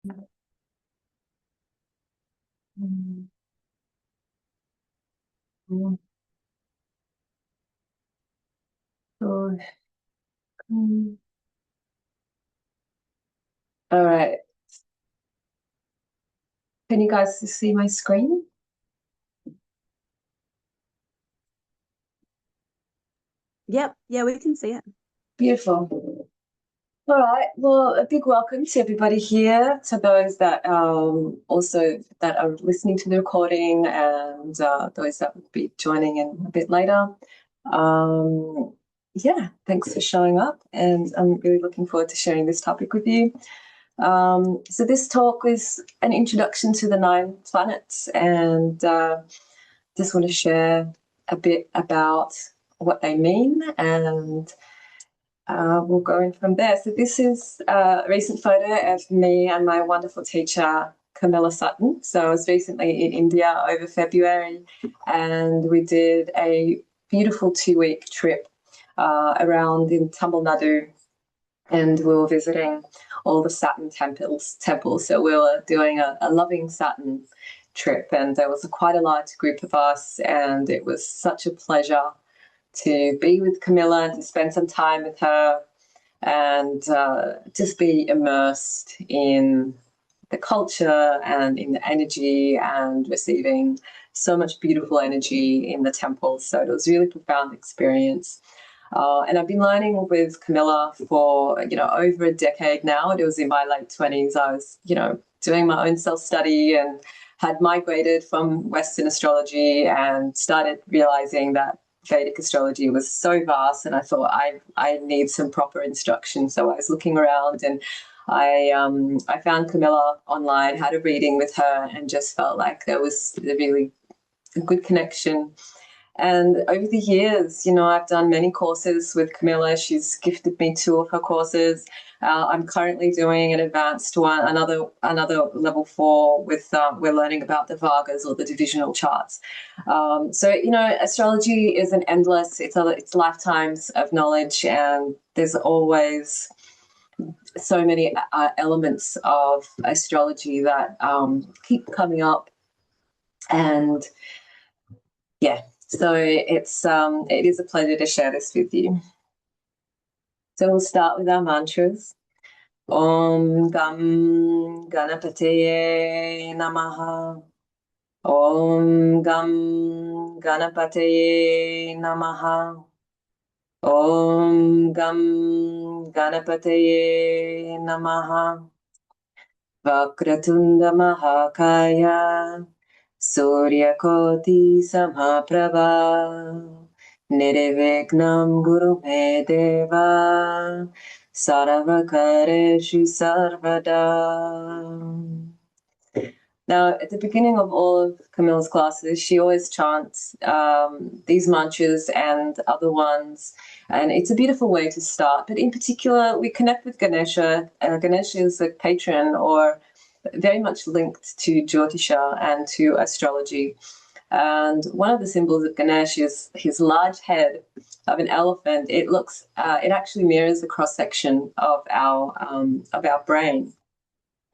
Mm. Mm. Oh, mm. All right. Can you guys see my screen? Yep. Yeah, we can see it. Beautiful. All right. Well, a big welcome to everybody here, to those that also that are listening to the recording, and those that will be joining in a bit later. Um, yeah, thanks for showing up, and I'm really looking forward to sharing this topic with you. So this talk is an introduction to the 9 planets, and just want to share a bit about what they mean, and we'll go in from there. So this is a recent photo of me and my wonderful teacher, Camilla Sutton. So I was recently in India over February, and we did a beautiful 2-week trip around in Tamil Nadu, and we were visiting all the Saturn temples. So we were doing a loving Saturn trip, and there was quite a large group of us, and it was such a pleasure to be with Camilla and to spend some time with her, and just be immersed in the culture and in the energy, and receiving so much beautiful energy in the temples. So it was a really profound experience. And I've been learning with Camilla for, over a decade now. It was in my late 20s. I was, doing my own self-study and had migrated from Western astrology and started realizing that Vedic astrology was so vast, and I thought I need some proper instruction. So I was looking around, and I found Camilla online, had a reading with her, and just felt like there was a really good connection. And over the years, I've done many courses with Camilla. She's gifted me 2 of her courses. I'm currently doing an advanced one, another level 4 with we're learning about the Vargas, or the divisional charts. So astrology is an endless. It's lifetimes of knowledge, and there's always so many elements of astrology that keep coming up, and yeah. So it is a pleasure to share this with you. So we'll start with our mantras. Om Gam Ganapataye Namaha. Om Gam Ganapataye Namaha. Om Gam Ganapataye Namaha. Vakratunda Mahakaya. Suryakoti Samhaprabha. Nirvignam Guru Deva Sarvakareshu Sarvada. Now, at the beginning of all of Camilla's classes, she always chants these mantras and other ones, and it's a beautiful way to start. But in particular, we connect with Ganesha. Ganesha is a patron, or very much linked to Jyotisha and to astrology. And one of the symbols of Ganesh is his large head of an elephant. It actually mirrors the cross section of our brain,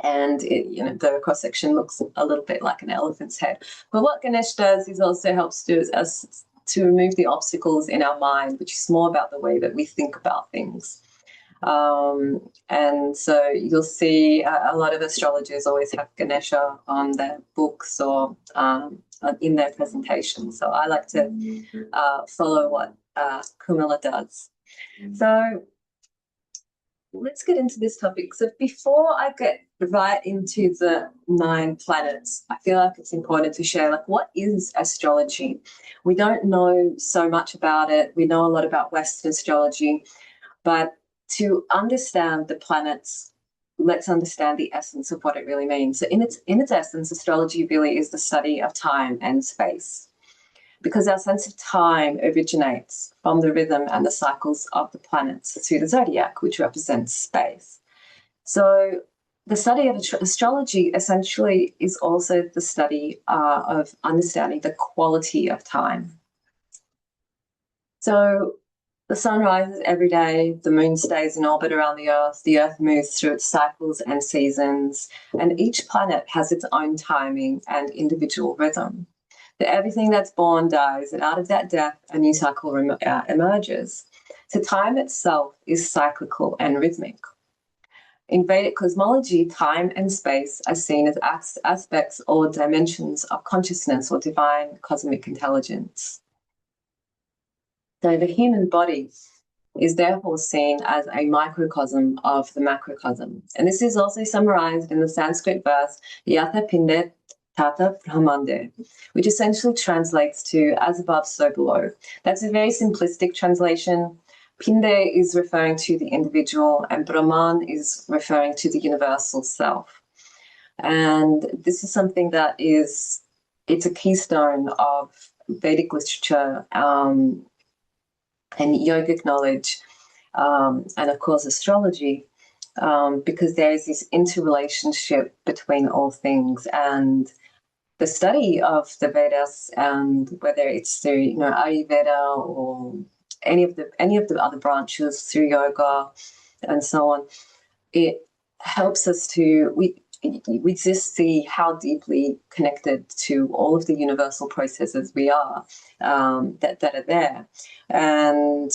and the cross section looks a little bit like an elephant's head. But what Ganesh does is also helps us to remove the obstacles in our mind, which is more about the way that we think about things. And so you'll see a lot of astrologers always have Ganesha on their books, or in their presentations. So I like to follow what Kumila does. So let's get into this topic. So before I get right into the 9 planets, I feel like it's important to share, what is astrology? We don't know so much about it. We know a lot about Western astrology, but to understand the planets, let's understand the essence of what it really means. So in its essence, astrology really is the study of time and space, because our sense of time originates from the rhythm and the cycles of the planets through the zodiac, which represents space. So the study of astrology essentially is also the study of understanding the quality of time. So The sun rises every day, the moon stays in orbit around the earth moves through its cycles and seasons, and each planet has its own timing and individual rhythm. That everything that's born dies, and out of that death, a new cycle emerges. So time itself is cyclical and rhythmic. In Vedic cosmology, time and space are seen as aspects or dimensions of consciousness or divine cosmic intelligence. So the human body is therefore seen as a microcosm of the macrocosm. And this is also summarized in the Sanskrit verse, Yatha Pinde Tata Brahmande, which essentially translates to as above, so below. That's a very simplistic translation. Pinde is referring to the individual, and Brahman is referring to the universal self. And this is something that it's a keystone of Vedic literature and yogic knowledge, and of course astrology, because there is this interrelationship between all things. And the study of the Vedas, and whether it's through Ayurveda or any of the other branches, through yoga and so on, it helps us to we just see how deeply connected to all of the universal processes we are, that are there. And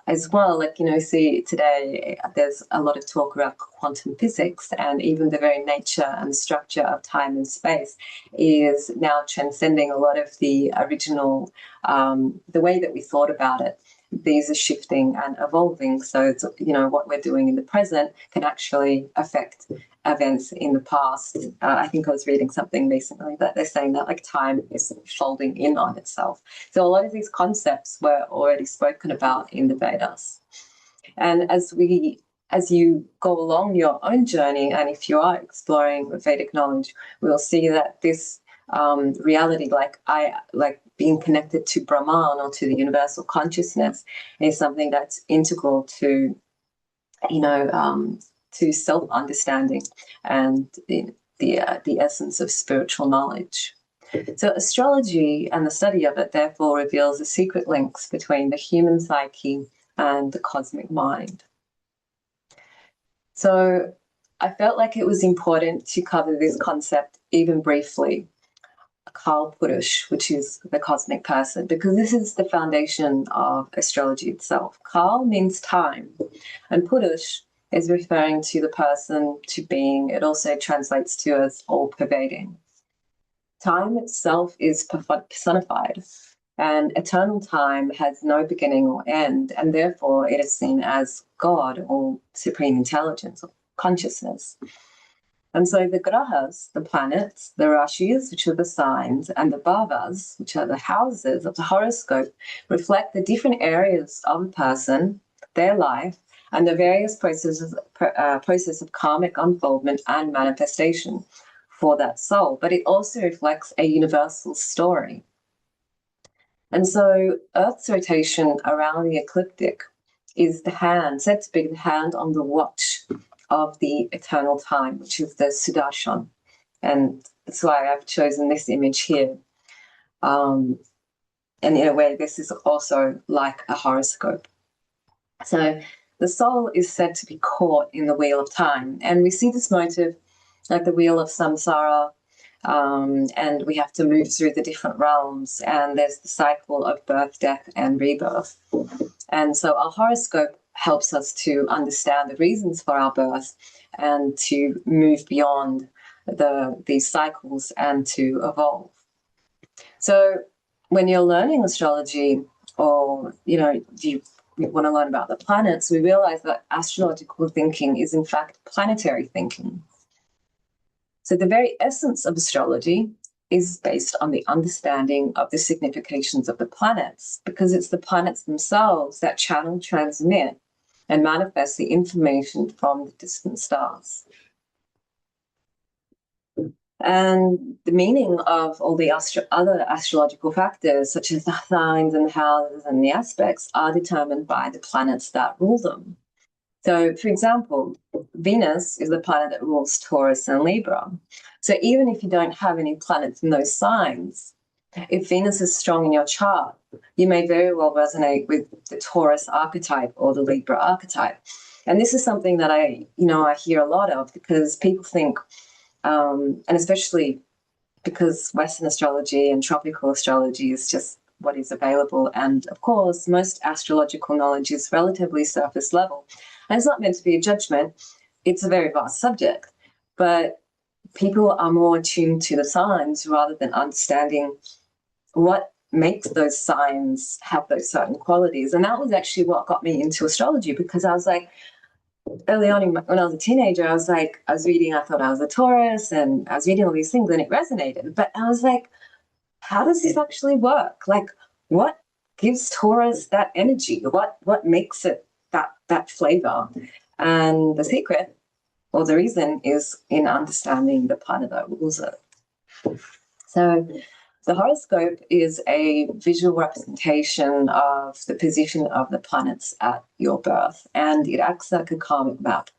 as well, see today there's a lot of talk around quantum physics, and even the very nature and structure of time and space is now transcending a lot of the original, the way that we thought about it. These are shifting and evolving. So it's, what we're doing in the present can actually affect events in the past. I think I was reading something recently that they're saying that time is folding in on itself. So a lot of these concepts were already spoken about in the Vedas. And as you go along your own journey, and if you are exploring Vedic knowledge, we'll see that this reality, like being connected to Brahman or to the universal consciousness, is something that's integral to, to self-understanding and the essence of spiritual knowledge. So astrology and the study of it therefore reveals the secret links between the human psyche and the cosmic mind. So I felt like it was important to cover this concept even briefly, Kal Purush, which is the cosmic person, because this is the foundation of astrology itself. Kal means time, and Purush is referring to the person, to being. It also translates to as all-pervading. Time itself is personified, and eternal time has no beginning or end, and therefore it is seen as God or supreme intelligence or consciousness. And so the grahas, the planets, the rashis, which are the signs, and the bhavas, which are the houses of the horoscope, reflect the different areas of a person, their life, and the various process of karmic unfoldment and manifestation for that soul. But it also reflects a universal story. And so Earth's rotation around the ecliptic is the hand, said to be the hand on the watch of the eternal time, which is the Sudarshan. And that's why I've chosen this image here. And in a way, this is also like a horoscope. So the soul is said to be caught in the wheel of time. And we see this motive like the wheel of samsara, and we have to move through the different realms. And there's the cycle of birth, death, and rebirth. And so our horoscope helps us to understand the reasons for our birth and to move beyond these cycles and to evolve. So when you're learning astrology, or you want to learn about the planets, we realize that astrological thinking is in fact planetary thinking. So the very essence of astrology is based on the understanding of the significations of the planets, because it's the planets themselves that channel, transmit, and manifest the information from the distant stars. And the meaning of all the other astrological factors, such as the signs and the houses and the aspects, are determined by the planets that rule them. So, for example, Venus is the planet that rules Taurus and Libra. So even if you don't have any planets in those signs, If Venus is strong in your chart, you may very well resonate with the Taurus archetype or the Libra archetype. And this is something that I hear a lot of, because people think, and especially because Western astrology and tropical astrology is just what is available. And of course, most astrological knowledge is relatively surface level. And it's not meant to be a judgment. It's a very vast subject. But people are more attuned to the signs rather than understanding what makes those signs have those certain qualities. And that was actually what got me into astrology, because I was like, early on when I was a teenager, I was reading, I thought I was a Taurus, and I was reading all these things and it resonated. But I was like, how does this actually work? Like, what gives Taurus that energy? What makes it that flavor? And the secret, or the reason, is in understanding the planet that rules it. So the horoscope is a visual representation of the position of the planets at your birth, and it acts like a karmic map.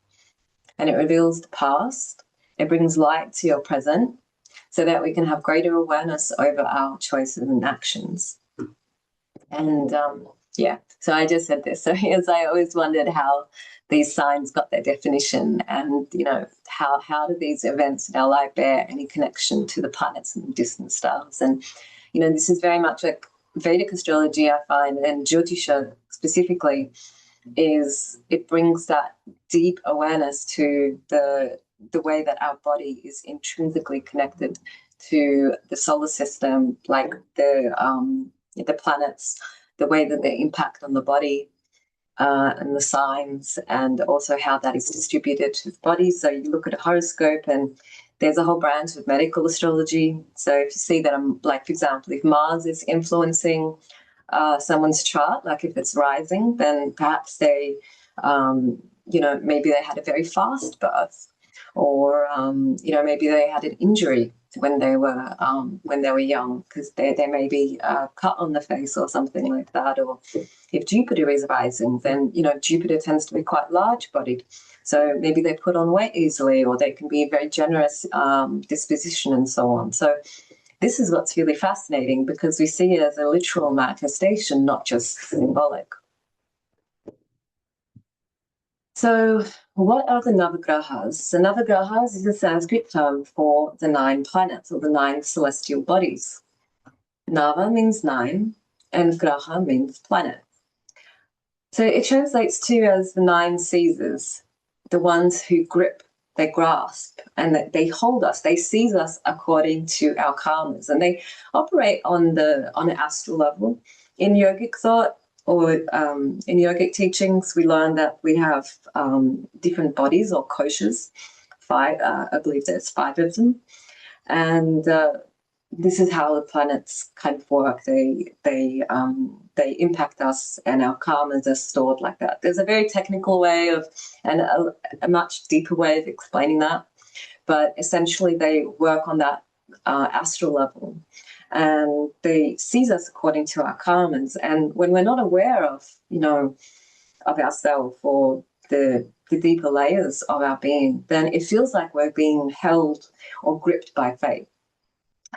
And it reveals the past, it brings light to your present, so that we can have greater awareness over our choices and actions. And so I just said this. So as I always wondered how these signs got their definition, and how do these events in our life bear any connection to the planets and distant stars? And this is very much like Vedic astrology, I find, and Jyotisha specifically, is it brings that deep awareness to the way that our body is intrinsically connected to the solar system, like the planets, the way that they impact on the body, and the signs, and also how that is distributed to the body. So you look at a horoscope, and there's a whole branch of medical astrology. So if you see that, like, for example, if Mars is influencing someone's chart, like if it's rising, then perhaps they, maybe they had a very fast birth, or maybe they had an injury when they were young, because they may be cut on the face or something like that. Or if Jupiter is rising, then Jupiter tends to be quite large-bodied, so maybe they put on weight easily, or they can be a very generous disposition, and so on. So this is what's really fascinating, because we see it as a literal manifestation, not just symbolic. So what are the Navagrahas? The Navagrahas is a Sanskrit term for the 9 planets, or the 9 celestial bodies. Nava means 9, and Graha means planet. So it translates to as the 9 Caesars, the ones who grip, they grasp, and that they hold us, they seize us according to our karmas, and they operate on an astral level. In yogic thought, or in yogic teachings, we learn that we have different bodies, or koshas. 5, I believe there's 5 of them, and this is how the planets kind of work. They impact us, and our karmas are stored like that. There's a very technical way of, and a much deeper way of explaining that, but essentially they work on that astral level, and they seize us according to our karmas. And when we're not aware of ourselves, or the deeper layers of our being, then it feels like we're being held or gripped by fate.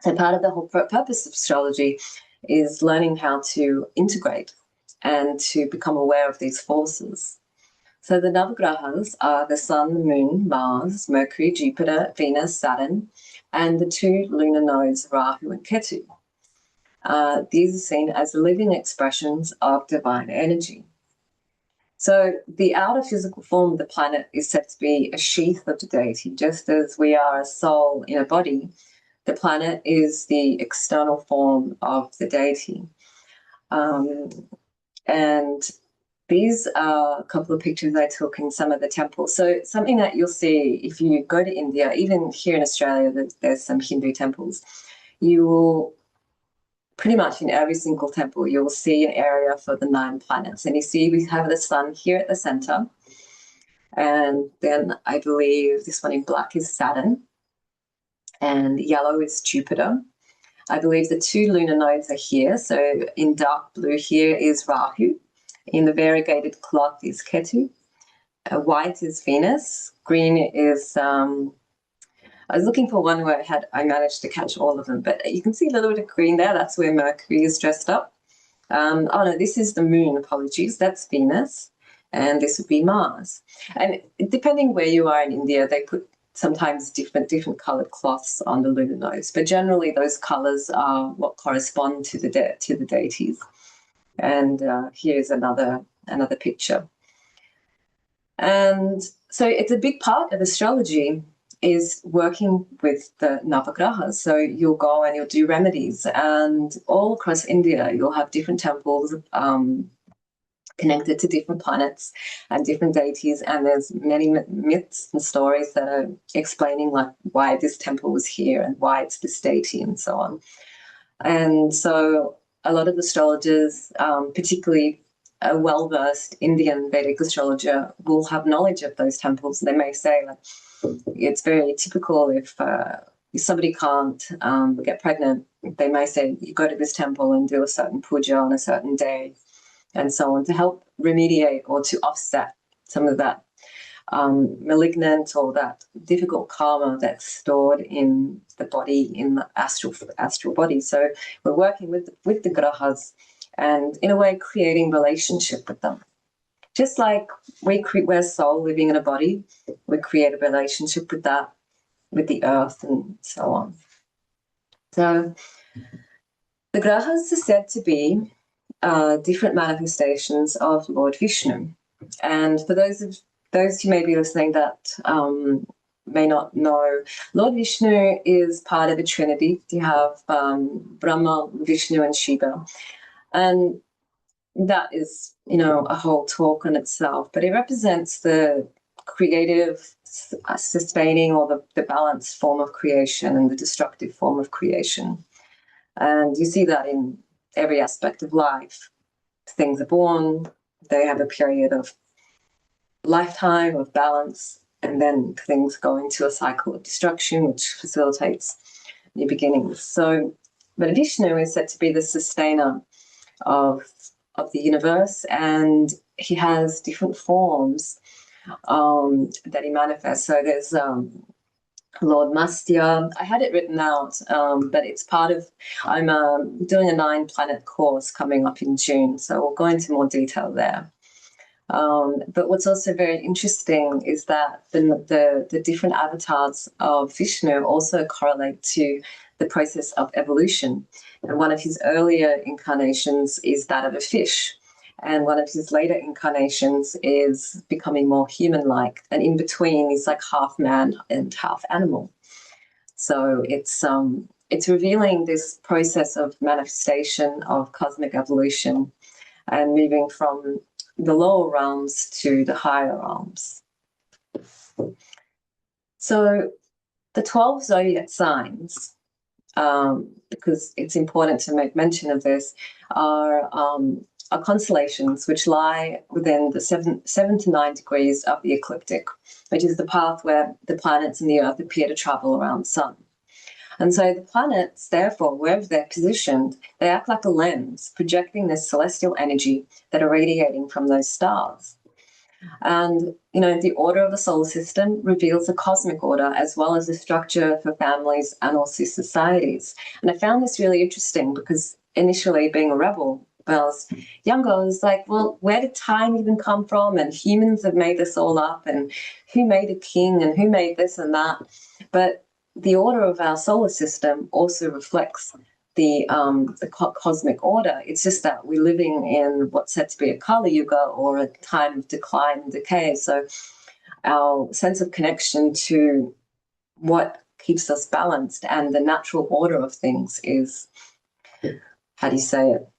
So part of the whole purpose of astrology is learning how to integrate and to become aware of these forces. So the Navagrahas are the Sun, the Moon, Mars, Mercury, Jupiter, Venus, Saturn, and the 2 lunar nodes, Rahu and Ketu. These are seen as living expressions of divine energy. So the outer physical form of the planet is said to be a sheath of the deity. Just as we are a soul in a body, the planet is the external form of the deity. And these are a couple of pictures I took in some of the temples. So something that you'll see if you go to India, even here in Australia, there's some Hindu temples. You will, pretty much in every single temple, you'll see an area for the 9 planets. And you see we have the sun here at the center. And then I believe this one in black is Saturn, and yellow is Jupiter. I believe the 2 lunar nodes are here. So in dark blue here is Rahu. In the variegated cloth is Ketu. White is Venus. Green is I was looking for one where I managed to catch all of them, but you can see a little bit of green there. That's where Mercury is dressed up. Oh no, this is the moon, apologies. That's Venus. And this would be Mars. And depending where you are in India, they put sometimes different colored cloths on the lunar nodes. But generally those colors are what correspond to the deities. And here's another picture. And so it's a big part of astrology is working with the Navagrahas. So you'll go and you'll do remedies, and all across India you'll have different temples connected to different planets and different deities, and there's many myths and stories that are explaining like why this temple was here and why it's this deity and so on. And so a lot of astrologers, particularly a well-versed Indian Vedic astrologer, will have knowledge of those temples. They may say, like, it's very typical if somebody can't get pregnant, they may say, you go to this temple and do a certain puja on a certain day and so on to help remediate or to offset some of that malignant or that difficult karma that's stored in the body, in the astral body. So we're working with the grahas and in a way creating relationship with them. Just like we're soul living in a body, we create a relationship with that, with the earth and so on. So the grahas are said to be different manifestations of Lord Vishnu. And for those who may be listening that may not know, Lord Vishnu is part of a trinity. You have Brahma, Vishnu, and Shiva. And that is, a whole talk on itself, but it represents the creative, sustaining, or the balanced form of creation and the destructive form of creation. And you see that in every aspect of life. Things are born, they have a period of lifetime of balance, and then things go into a cycle of destruction, which facilitates new beginnings. So, but Vishnu is said to be the sustainer of the universe, and he has different forms that he manifests. So there's Lord Mastya. I had it written out, but it's part of, I'm doing a 9-planet course coming up in June, so we'll go into more detail there. But what's also very interesting is that the different avatars of Vishnu also correlate to the process of evolution. And one of his earlier incarnations is that of a fish. And one of his later incarnations is becoming more human-like. And in between is like half man and half animal. So it's revealing this process of manifestation of cosmic evolution and moving from the lower realms to the higher realms. So the 12 zodiac signs, because it's important to make mention of this, are constellations which lie within the 7 to 9 degrees of the ecliptic, which is the path where the planets and the Earth appear to travel around the sun. And so the planets, therefore, wherever they're positioned, they act like a lens, projecting this celestial energy that are radiating from those stars. And, the order of the solar system reveals a cosmic order as well as the structure for families and also societies. And I found this really interesting because initially, being a rebel, when I was younger, I was like, well, where did time even come from? And humans have made this all up, and who made a king and who made this and that? But the order of our solar system also reflects the cosmic order. It's just that we're living in what's said to be a Kali Yuga, or a time of decline and decay. So our sense of connection to what keeps us balanced and the natural order of things is, how do you say it,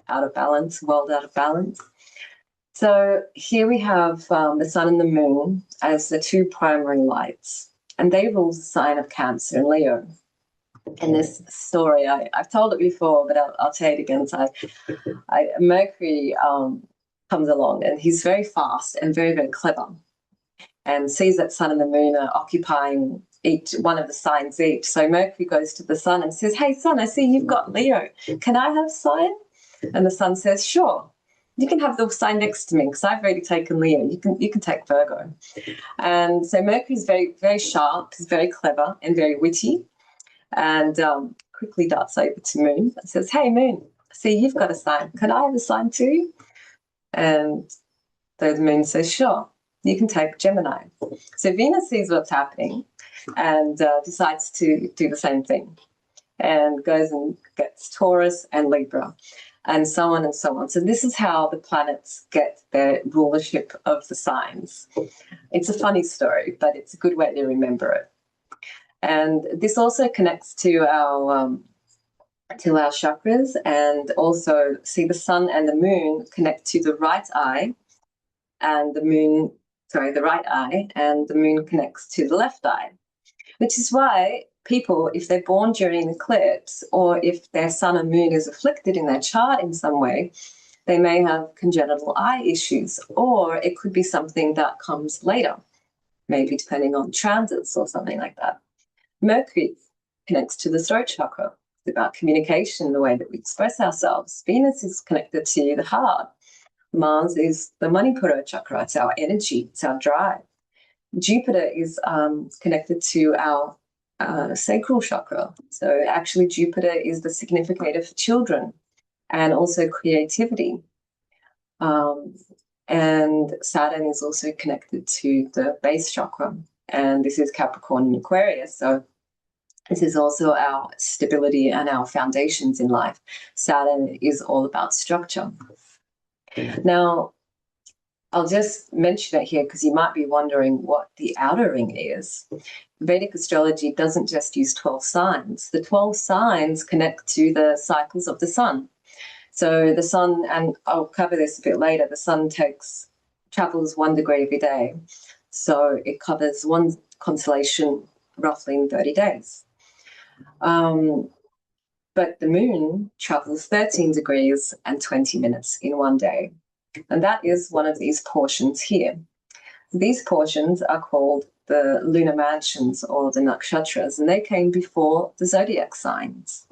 out of balance, world out of balance. So here we have the sun and the moon as the two primary lights, and they rule the sign of Cancer and Leo. In this story, I've told it before, but I'll tell it again. So Mercury comes along, and he's very fast and very, very clever, and sees that sun and the moon are occupying each one of the signs each. So Mercury goes to the sun and says, hey, sun, I see you've got Leo. Can I have sign? And the sun says, sure. you can have the sign next to me because I've already taken Leo. You can take Virgo. And so Mercury is very, very sharp, is very clever and very witty, and quickly darts over to Moon and says, "Hey, Moon, see, you've got a sign. Can I have a sign too?" And the Moon says, "Sure, you can take Gemini." So Venus sees what's happening and decides to do the same thing, and goes and gets Taurus and Libra, and so on and so on. So this is how the planets get their rulership of the signs. It's a funny story, but it's a good way to remember it. And this also connects to our chakras, and also see the sun and the moon connect to the right eye, and the right eye, and the moon connects to the left eye, which is why people, if they're born during an eclipse, or if their sun and moon is afflicted in their chart in some way, they may have congenital eye issues, or it could be something that comes later, maybe depending on transits or something like that. Mercury connects to the throat chakra. It's about communication, the way that we express ourselves. Venus is connected to the heart. Mars is the Manipura chakra. It's our energy, it's our drive. Jupiter is connected to our sacral chakra. So actually Jupiter is the significator for children and also creativity. And Saturn is also connected to the base chakra, and this is Capricorn and Aquarius. So this is also our stability and our foundations in life. Saturn is all about structure. Now, I'll just mention it here because you might be wondering what the outer ring is. Vedic astrology doesn't just use 12 signs. The 12 signs connect to the cycles of the sun. So the sun, and I'll cover this a bit later, the sun travels 1 degree every day. So it covers one constellation roughly in 30 days. But the moon travels 13 degrees and 20 minutes in 1 day. And that is one of these portions here. These portions are called the lunar mansions or the nakshatras, and they came before the zodiac signs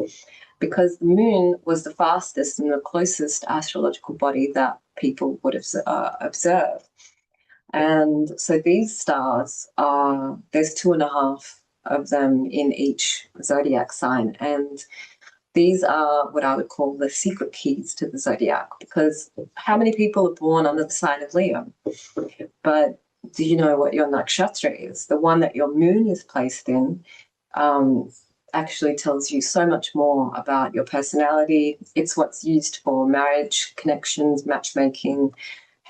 because the moon was the fastest and the closest astrological body that people would observe. And so these stars there's 2.5 of them in each zodiac sign, and these are what I would call the secret keys to the zodiac, because how many people are born under the sign of Leo? But do you know what your nakshatra is? The one that your moon is placed in actually tells you so much more about your personality. It's what's used for marriage, connections, matchmaking.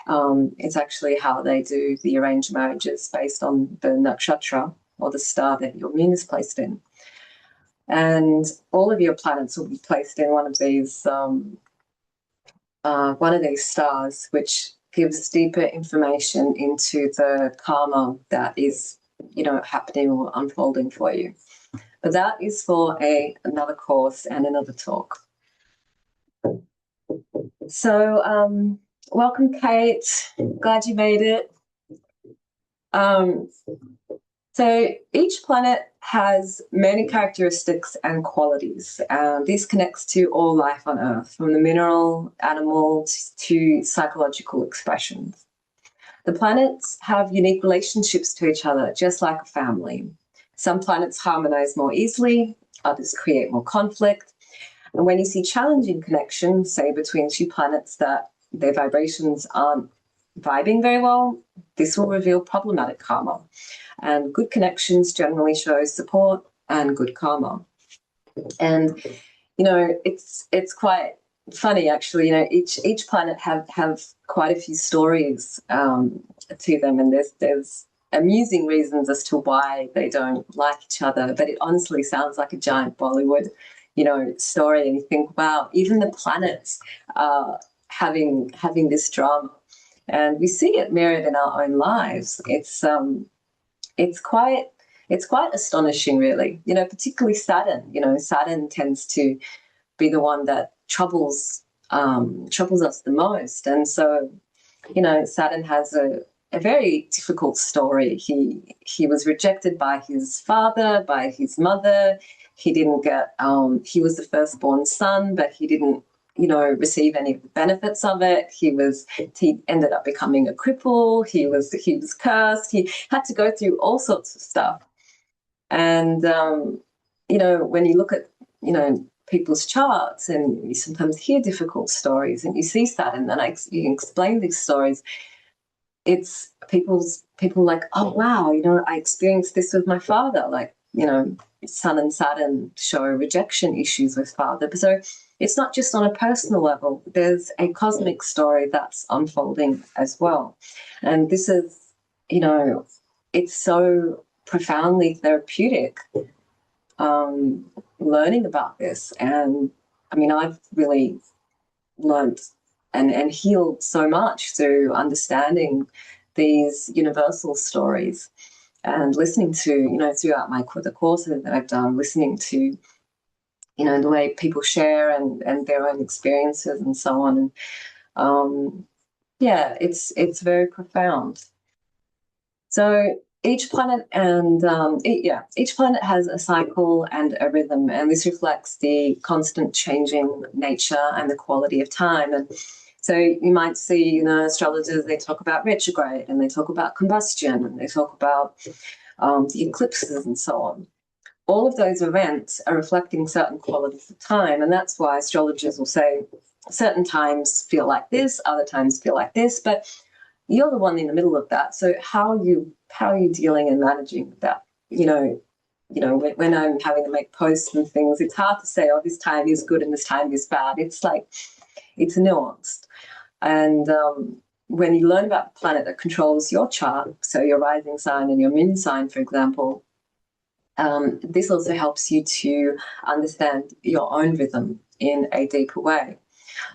It's actually how they do the arranged marriages based on the nakshatra or the star that your moon is placed in. And all of your planets will be placed in one of these stars, which gives deeper information into the karma that is, happening or unfolding for you. But that is for another course and another talk. So, welcome, Kate. Glad you made it. So each planet has many characteristics and qualities. This connects to all life on Earth, from the mineral, animal to psychological expressions. The planets have unique relationships to each other, just like a family. Some planets harmonize more easily, others create more conflict. And when you see challenging connections, say between two planets that their vibrations aren't vibing very well, this will reveal problematic karma. And good connections generally show support and good karma. And it's quite funny actually. Each planet have quite a few stories to them, and there's amusing reasons as to why they don't like each other. But it honestly sounds like a giant Bollywood, story. And you think, wow, even the planets are having this drama, and we see it mirrored in our own lives. It's quite astonishing, really. Particularly Saturn. Saturn tends to be the one that troubles us the most, and so Saturn has a very difficult story. He was rejected by his father, by his mother. He didn't get. He was the firstborn son, but he didn't receive any of the benefits of it. He ended up becoming a cripple. He was cursed. He had to go through all sorts of stuff. And when you look at people's charts, and you sometimes hear difficult stories, and you see Saturn, and you explain these stories, it's people like, oh wow, I experienced this with my father, like Sun and Saturn show rejection issues with father. So it's not just on a personal level, there's a cosmic story that's unfolding as well. And this is, it's so profoundly therapeutic, learning about this. And I mean, I've really learned and healed so much through understanding these universal stories, and listening to, throughout the courses that I've done, listening to, the way people share and their own experiences and so on. And it's very profound. So each planet each planet has a cycle and a rhythm, and this reflects the constant changing nature and the quality of time. And so you might see, astrologers, they talk about retrograde, and they talk about combustion, and they talk about the eclipses and so on. All of those events are reflecting certain qualities of time, and that's why astrologers will say certain times feel like this, other times feel like this, but you're the one in the middle of that. So how are you dealing and managing that? When I'm having to make posts and things, it's hard to say, oh, this time is good and this time is bad. It's like, it's nuanced. And when you learn about the planet that controls your chart, so your rising sign and your moon sign, for example, this also helps you to understand your own rhythm in a deeper way.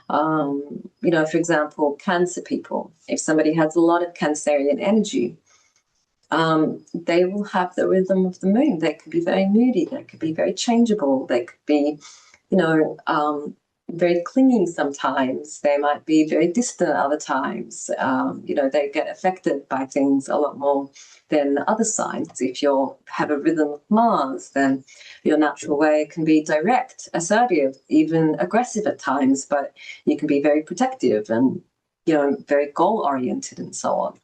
For example, Cancer people, if somebody has a lot of Cancerian energy, they will have the rhythm of the moon. They could be very moody, they could be very changeable, they could be, very clingy sometimes, they might be very distant other times. They get affected by things a lot more than other signs. If you have a rhythm of Mars, then your natural way can be direct, assertive, even aggressive at times, but you can be very protective and, very goal-oriented and so on.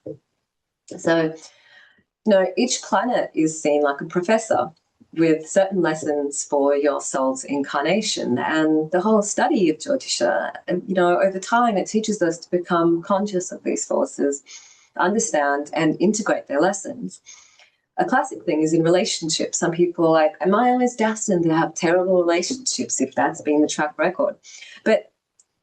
So, each planet is seen like a professor with certain lessons for your soul's incarnation. And the whole study of Jyotisha, over time, it teaches us to become conscious of these forces, understand and integrate their lessons. A classic thing is in relationships. Some people are like, am I always destined to have terrible relationships if that's been the track record? But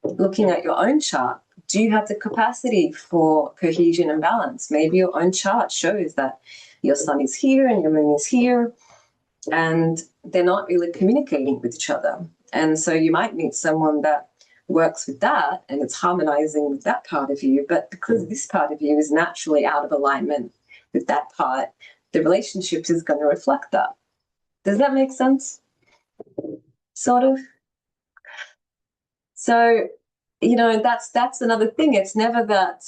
looking at your own chart, do you have the capacity for cohesion and balance? Maybe your own chart shows that your sun is here and your moon is here, and they're not really communicating with each other. And so you might meet someone that works with that and it's harmonizing with that part of you, but because this part of you is naturally out of alignment with that part, the relationship is going to reflect that. Does that make sense? Sort of. So, that's another thing. It's never that,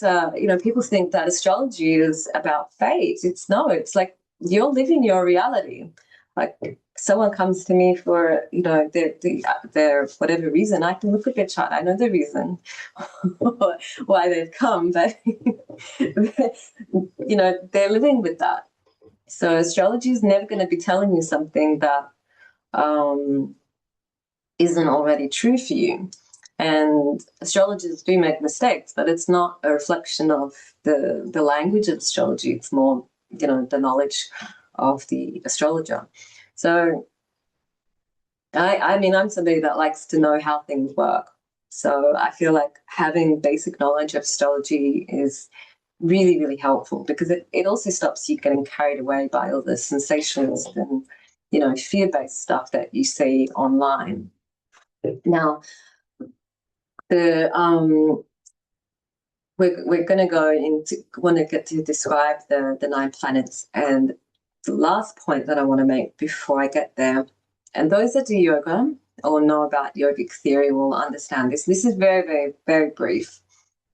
people think that astrology is about fate. It's like you're living your reality. Like someone comes to me for, their whatever reason, I can look at their chart. I know the reason why they've come, but, they're living with that. So astrology is never going to be telling you something that isn't already true for you. And astrologers do make mistakes, but it's not a reflection of the language of astrology. It's more, the knowledge of the astrologer. So, I mean, I'm somebody that likes to know how things work. So I feel like having basic knowledge of astrology is really, really helpful, because it also stops you getting carried away by all the sensationalist and, fear-based stuff that you see online. Now, we're going to get to describe the 9 planets, and the last point that I want to make before I get there, and those that do yoga or know about yogic theory will understand this. This is very, very, very brief.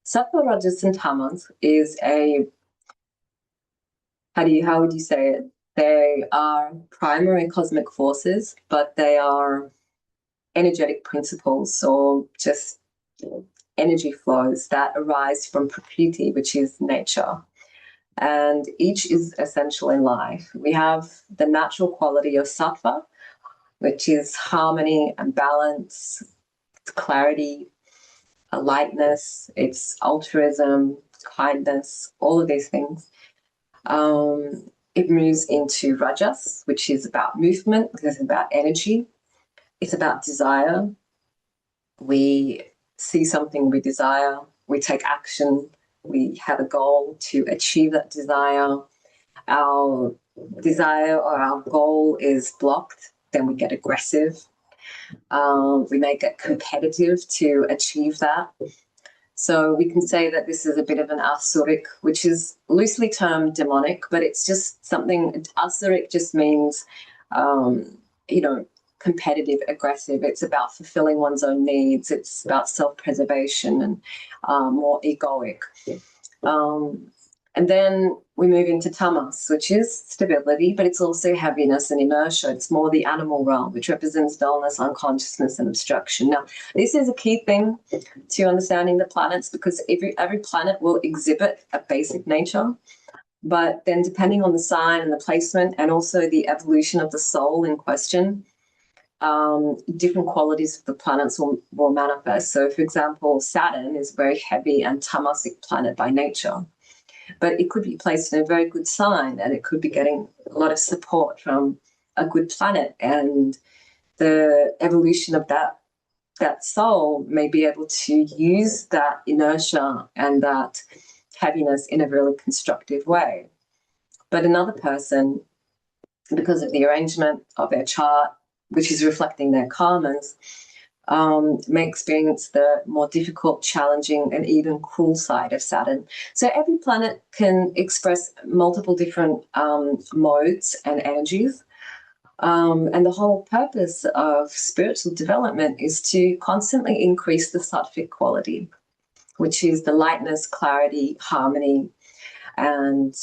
Sattva, Rajas, and Tamas is how would you say it? They are primary cosmic forces, but they are energetic principles or just energy flows that arise from Prakriti, which is nature. And each is essential in life. We have the natural quality of sattva, which is harmony and balance, clarity, lightness, it's altruism, kindness, all of these things. It moves into rajas, which is about movement, it's about energy, it's about desire. We see something we desire, we take action, we have a goal to achieve that desire. Our desire or our goal is blocked, then we get aggressive. We may get competitive to achieve that. So we can say that this is a bit of an asuric, which is loosely termed demonic, but it's just something. Asuric just means, competitive, aggressive. It's about fulfilling one's own needs. It's about self-preservation and more egoic. And then we move into tamas, which is stability, but it's also heaviness and inertia. It's more the animal realm, which represents dullness, unconsciousness, and obstruction. Now, this is a key thing to understanding the planets, because every planet will exhibit a basic nature. But then depending on the sign and the placement and also the evolution of the soul in question, different qualities of the planets will manifest. So, for example, Saturn is a very heavy and tamasic planet by nature. But it could be placed in a very good sign and it could be getting a lot of support from a good planet, and the evolution of that soul may be able to use that inertia and that heaviness in a really constructive way. But another person, because of the arrangement of their chart, which is reflecting their karmas, may experience the more difficult, challenging, and even cruel side of Saturn. So every planet can express multiple different modes and energies. And the whole purpose of spiritual development is to constantly increase the sattvic quality, which is the lightness, clarity, harmony. And,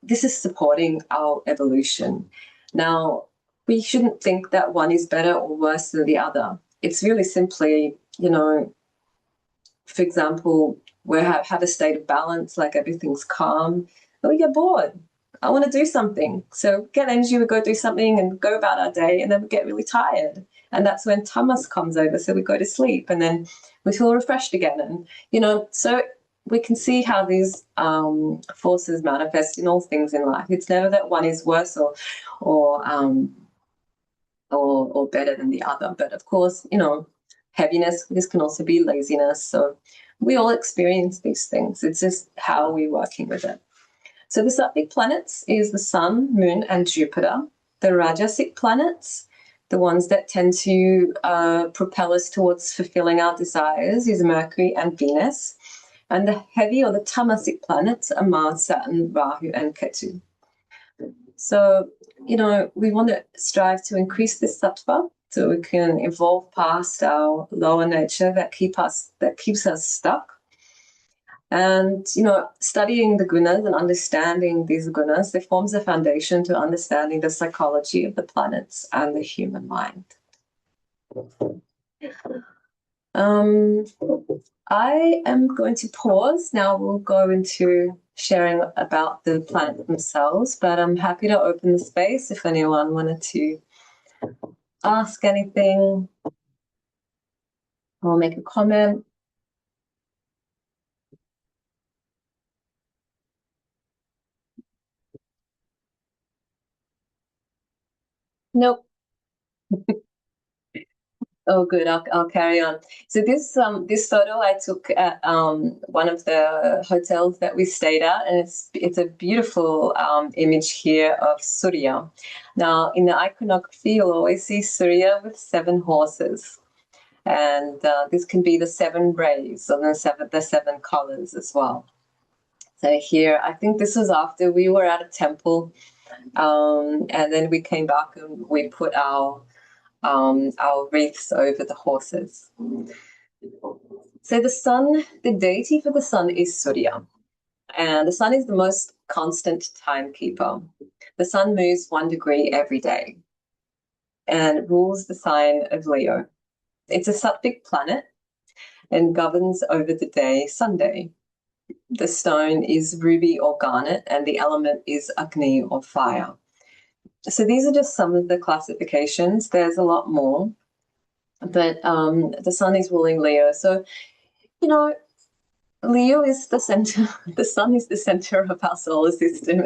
this is supporting our evolution. Now, we shouldn't think that one is better or worse than the other. It's really simply, for example, we have a state of balance, like everything's calm, but we get bored. I want to do something. So get energy, we go do something and go about our day, and then we get really tired. And that's when tamas comes over, so we go to sleep, and then we feel refreshed again. And, so we can see how these forces manifest in all things in life. It's never that one is worse or better than the other. But of course, heaviness, this can also be laziness. So we all experience these things. It's just how we're working with it. So the sattvic planets is the Sun, Moon, and Jupiter. The rajasic planets, the ones that tend to propel us towards fulfilling our desires, is Mercury and Venus. And the heavy or the tamasic planets are Mars, Saturn, Rahu, and Ketu. So, we want to strive to increase this sattva so we can evolve past our lower nature that keeps us stuck. And, studying the gunas and understanding these gunas, it forms a foundation to understanding the psychology of the planets and the human mind. I am going to pause. Now we'll go into sharing about the planets themselves, but I'm happy to open the space if anyone wanted to ask anything or make a comment. Nope. Oh, good. I'll carry on. So this photo I took at one of the hotels that we stayed at, and it's a beautiful image here of Surya. Now, in the iconography, you'll always see Surya with 7 horses, and this can be the 7 rays or the seven colors as well. So here, I think this was after we were at a temple, and then we came back and we put our wreaths over the horses. So the sun, the deity for the sun is Surya, and the sun is the most constant timekeeper. The sun moves 1 degree every day. and rules the sign of Leo. It's a Sattvic planet and governs over the day Sunday. The stone is ruby or garnet, and the element is Agni or fire. So these are just some of the classifications. There's a lot more, but the sun is ruling Leo. So, Leo is the center, the sun is the center of our solar system,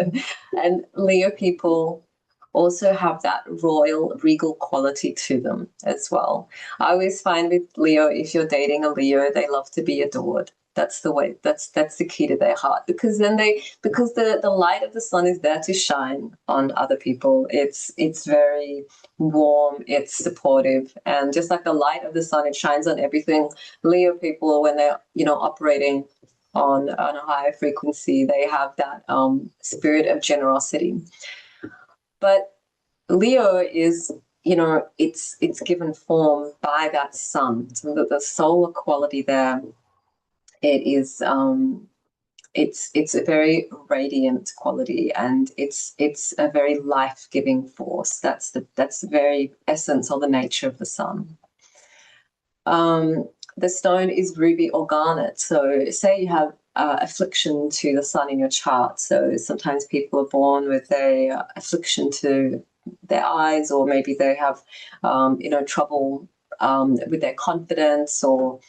and Leo people also have that royal, regal quality to them as well. I always find with Leo, if you're dating a Leo, they love to be adored. That's the way, that's the key to their heart, because the light of the sun is there to shine on other people. It's very warm, it's supportive, and just like the light of the sun, it shines on everything. Leo people, when they're operating on a higher frequency, they have that spirit of generosity. But Leo is, it's given form by that sun. So the solar quality there, it is it's a very radiant quality, and it's a very life-giving force. That's the very essence or the nature of the sun. The stone is ruby or garnet. So say you have affliction to the sun in your chart. So sometimes people are born with a affliction to their eyes, or maybe they have trouble with their confidence, or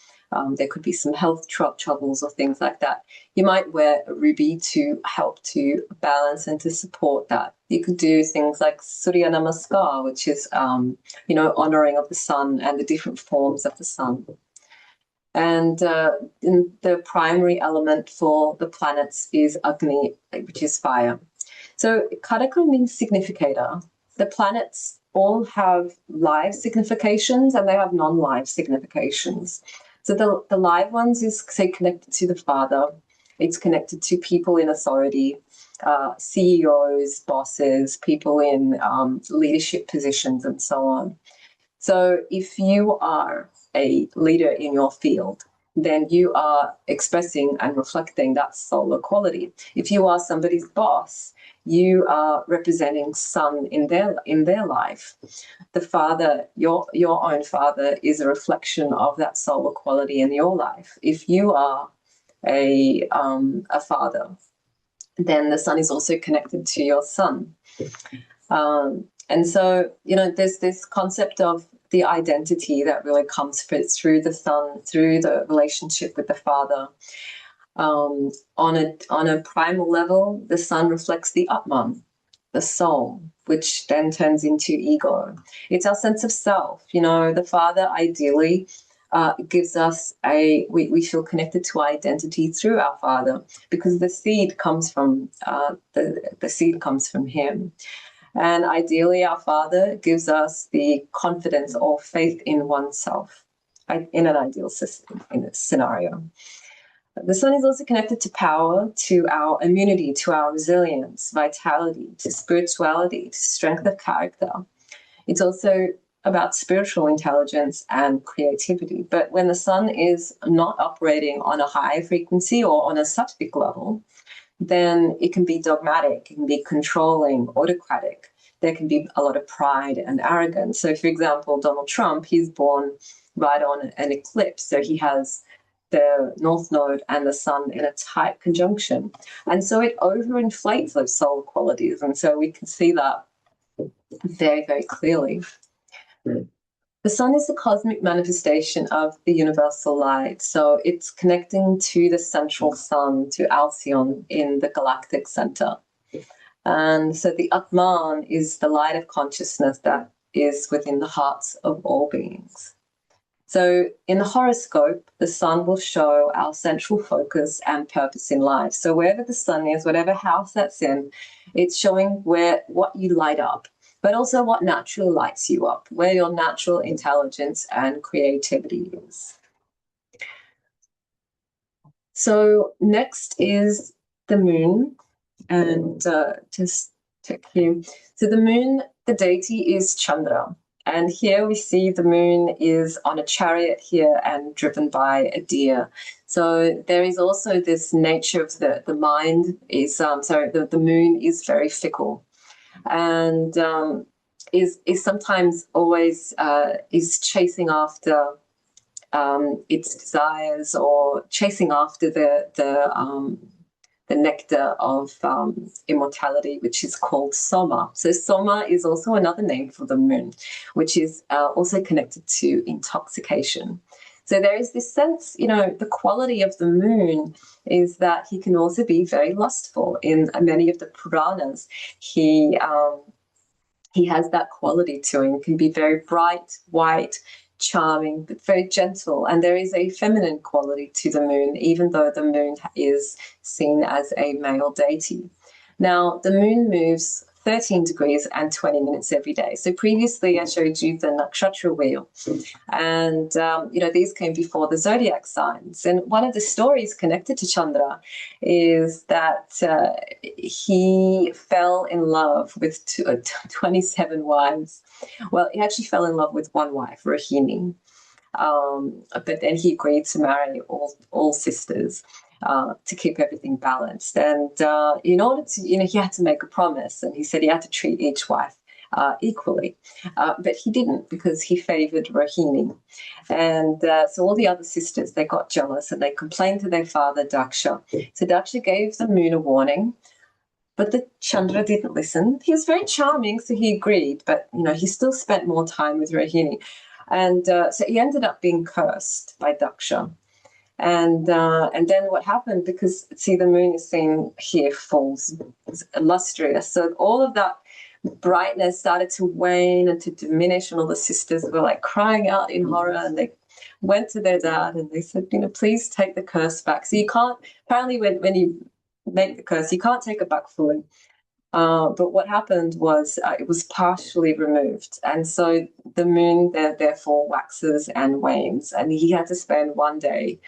there could be some health troubles or things like that. You might wear a ruby to help to balance and to support that. You could do things like Surya Namaskar, which is, honoring of the sun and the different forms of the sun. And the primary element for the planets is Agni, which is fire. So Karaka means significator. The planets all have live significations and they have non-live significations. So the live ones is, say, connected to the father. It's connected to people in authority, CEOs, bosses, people in leadership positions, and so on. So if you are a leader in your field, then you are expressing and reflecting that solar quality. If you are somebody's boss, you are representing sun in their life. The father, your own father, is a reflection of that solar quality in your life. If you are a father, then the sun is also connected to your son. And so, there's this concept of the identity that really comes through the sun, through the relationship with the father. On a primal level, the sun reflects the Atman, the soul, which then turns into ego. It's our sense of self. The father ideally gives us we feel connected to identity through our father, because the seed comes from the seed comes from him. And ideally, our father gives us the confidence or faith in oneself in an ideal system, in a scenario. The sun is also connected to power, to our immunity, to our resilience, vitality, to spirituality, to strength of character. It's also about spiritual intelligence and creativity. But when the sun is not operating on a high frequency or on a sattvic level, then it can be dogmatic, it can be controlling, autocratic. There can be a lot of pride and arrogance. So, for example, Donald Trump, he's born right on an eclipse. So he has the North Node and the sun in a tight conjunction. And so it overinflates those solar qualities. And so we can see that very, very clearly. The sun is the cosmic manifestation of the universal light. So it's connecting to the central sun, to Alcyon in the galactic center. And so the Atman is the light of consciousness that is within the hearts of all beings. So in the horoscope, the sun will show our central focus and purpose in life. So wherever the sun is, whatever house that's in, it's showing what you light up, but also what naturally lights you up, where your natural intelligence and creativity is. So next is the moon, and just check here. So the moon, the deity is Chandra. And here we see the moon is on a chariot here and driven by a deer. So there is also this nature of the mind is, the moon is very fickle. And is sometimes always is chasing after its desires, or chasing after the nectar of immortality, which is called Soma. So Soma is also another name for the moon, which is also connected to intoxication. So there is this sense, the quality of the moon is that he can also be very lustful. In many of the Puranas, he has that quality to him. Can be very bright, white, charming, but very gentle. And there is a feminine quality to the moon, even though the moon is seen as a male deity. Now, the moon moves 13 degrees and 20 minutes every day. So previously I showed you the nakshatra wheel, and these came before the zodiac signs. And one of the stories connected to Chandra is that he fell in love with 27 wives. Well, he actually fell in love with one wife, Rohini, but then he agreed to marry all sisters. To keep everything balanced. And in order to, he had to make a promise, and he said he had to treat each wife equally. But he didn't, because he favored Rohini. And so all the other sisters, they got jealous, and they complained to their father, Daksha. So Daksha gave the moon a warning, but the Chandra didn't listen. He was very charming, so he agreed, but, he still spent more time with Rohini. And so he ended up being cursed by Daksha. And then what happened, because, see, the moon is seen here full, illustrious. So all of that brightness started to wane and to diminish, and all the sisters were like crying out in horror, and they went to their dad and they said, please take the curse back. So you can't, apparently when you make the curse, you can't take it back fully. But what happened was it was partially removed. And so the moon therefore waxes and wanes, and he had to spend one day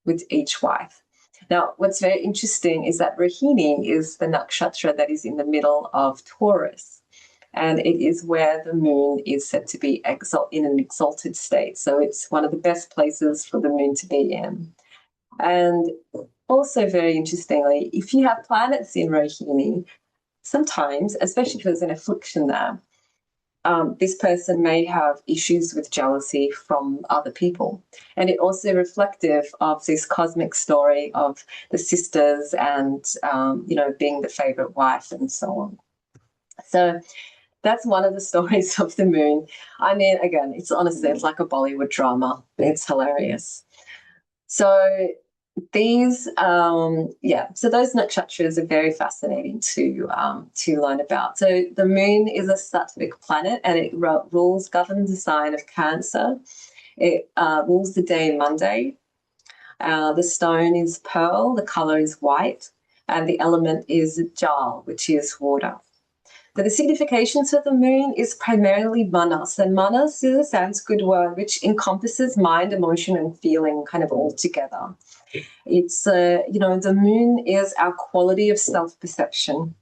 with each wife. Now, what's very interesting is that Rohini is the nakshatra that is in the middle of Taurus, and it is where the moon is said to be in an exalted state. So it's one of the best places for the moon to be in. And also, very interestingly, if you have planets in Rohini, sometimes, especially if there's an affliction there, this person may have issues with jealousy from other people. And it also reflective of this cosmic story of the sisters and, being the favorite wife and so on. So that's one of the stories of the moon. I mean, again, it's honestly, it's like a Bollywood drama. It's hilarious. So these, so those nakshatras are very fascinating to learn about. So the moon is a sattvic planet, and it governs the sign of Cancer. It rules the day Monday. The stone is pearl, the color is white, and the element is jal, which is water. So the significations of the moon is primarily manas, and manas is a Sanskrit word which encompasses mind, emotion, and feeling kind of all together. It's, the moon is our quality of self-perception.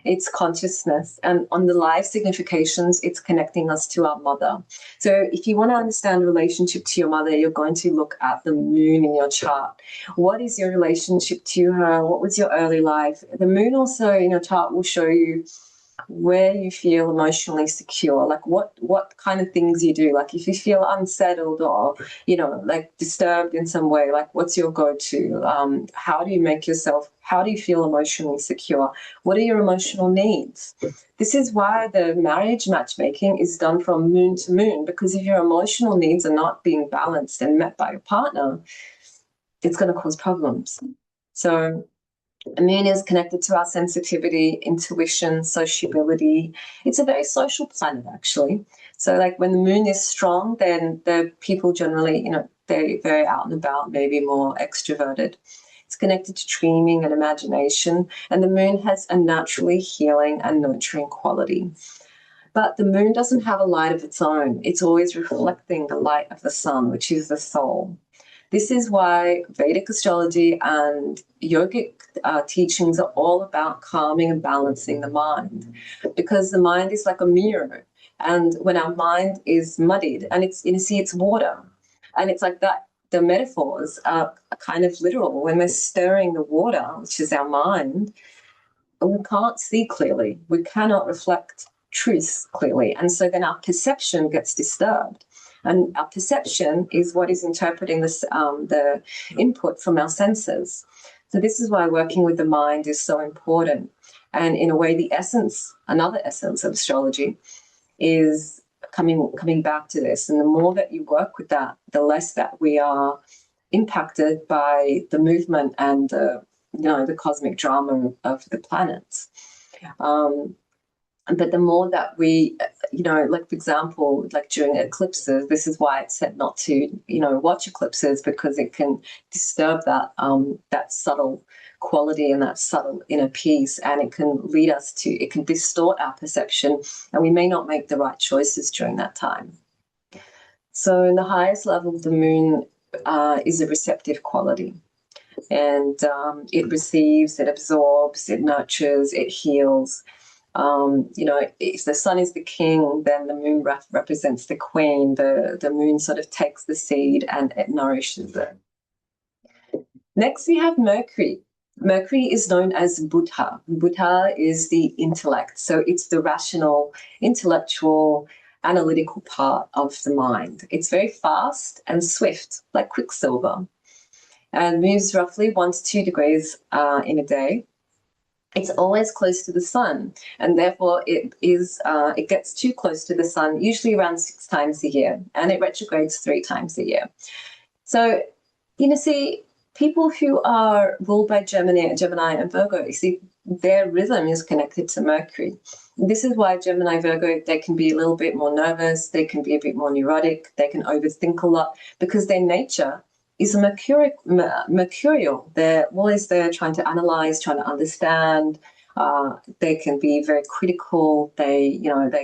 It's consciousness. And on the life significations, it's connecting us to our mother. So if you want to understand relationship to your mother, you're going to look at the moon in your chart. What is your relationship to her? What was your early life? The moon also in your chart will show you where you feel emotionally secure, like what kind of things you do. Like if you feel unsettled or, like disturbed in some way, like what's your go-to? How do you feel emotionally secure? What are your emotional needs? This is why the marriage matchmaking is done from moon to moon, because if your emotional needs are not being balanced and met by your partner, it's going to cause problems. So the moon is connected to our sensitivity, intuition, sociability. It's a very social planet, actually. So like when the moon is strong, then the people generally, they're very out and about, maybe more extroverted. It's connected to dreaming and imagination. And the moon has a naturally healing and nurturing quality. But the moon doesn't have a light of its own. It's always reflecting the light of the sun, which is the soul. This is why Vedic astrology and yogic teachings are all about calming and balancing the mind, because the mind is like a mirror. And when our mind is muddied, and it's water, and it's like that, the metaphors are kind of literal. When we're stirring the water, which is our mind, we can't see clearly. We cannot reflect truth clearly. And so then our perception gets disturbed. And our perception is what is interpreting this, the input from our senses. So this is why working with the mind is so important. And in a way, the essence, another essence of astrology is coming back to this. And the more that you work with that, the less that we are impacted by the movement and the cosmic drama of the planets. But the more that we, like, for example, like during eclipses, this is why it's said not to, watch eclipses, because it can disturb that subtle quality and that subtle inner peace, and it can lead us to, it can distort our perception, and we may not make the right choices during that time. So in the highest level of the moon is a receptive quality. And it receives, it absorbs, it nurtures, it heals. If the sun is the king, then the moon represents the queen. The moon sort of takes the seed and it nourishes it. Next, we have Mercury. Mercury is known as Buddha. Buddha is the intellect. So it's the rational, intellectual, analytical part of the mind. It's very fast and swift, like quicksilver, and moves roughly 1 to 2 degrees in a day. It's always close to the sun, and therefore it gets too close to the sun, usually around 6 times a year, and it retrogrades 3 times a year. So, see, people who are ruled by Gemini and Virgo, you see, their rhythm is connected to Mercury. This is why Gemini, Virgo, they can be a little bit more nervous, they can be a bit more neurotic, they can overthink a lot, because their nature is mercurial. They're always there trying to analyze, trying to understand. They can be very critical. They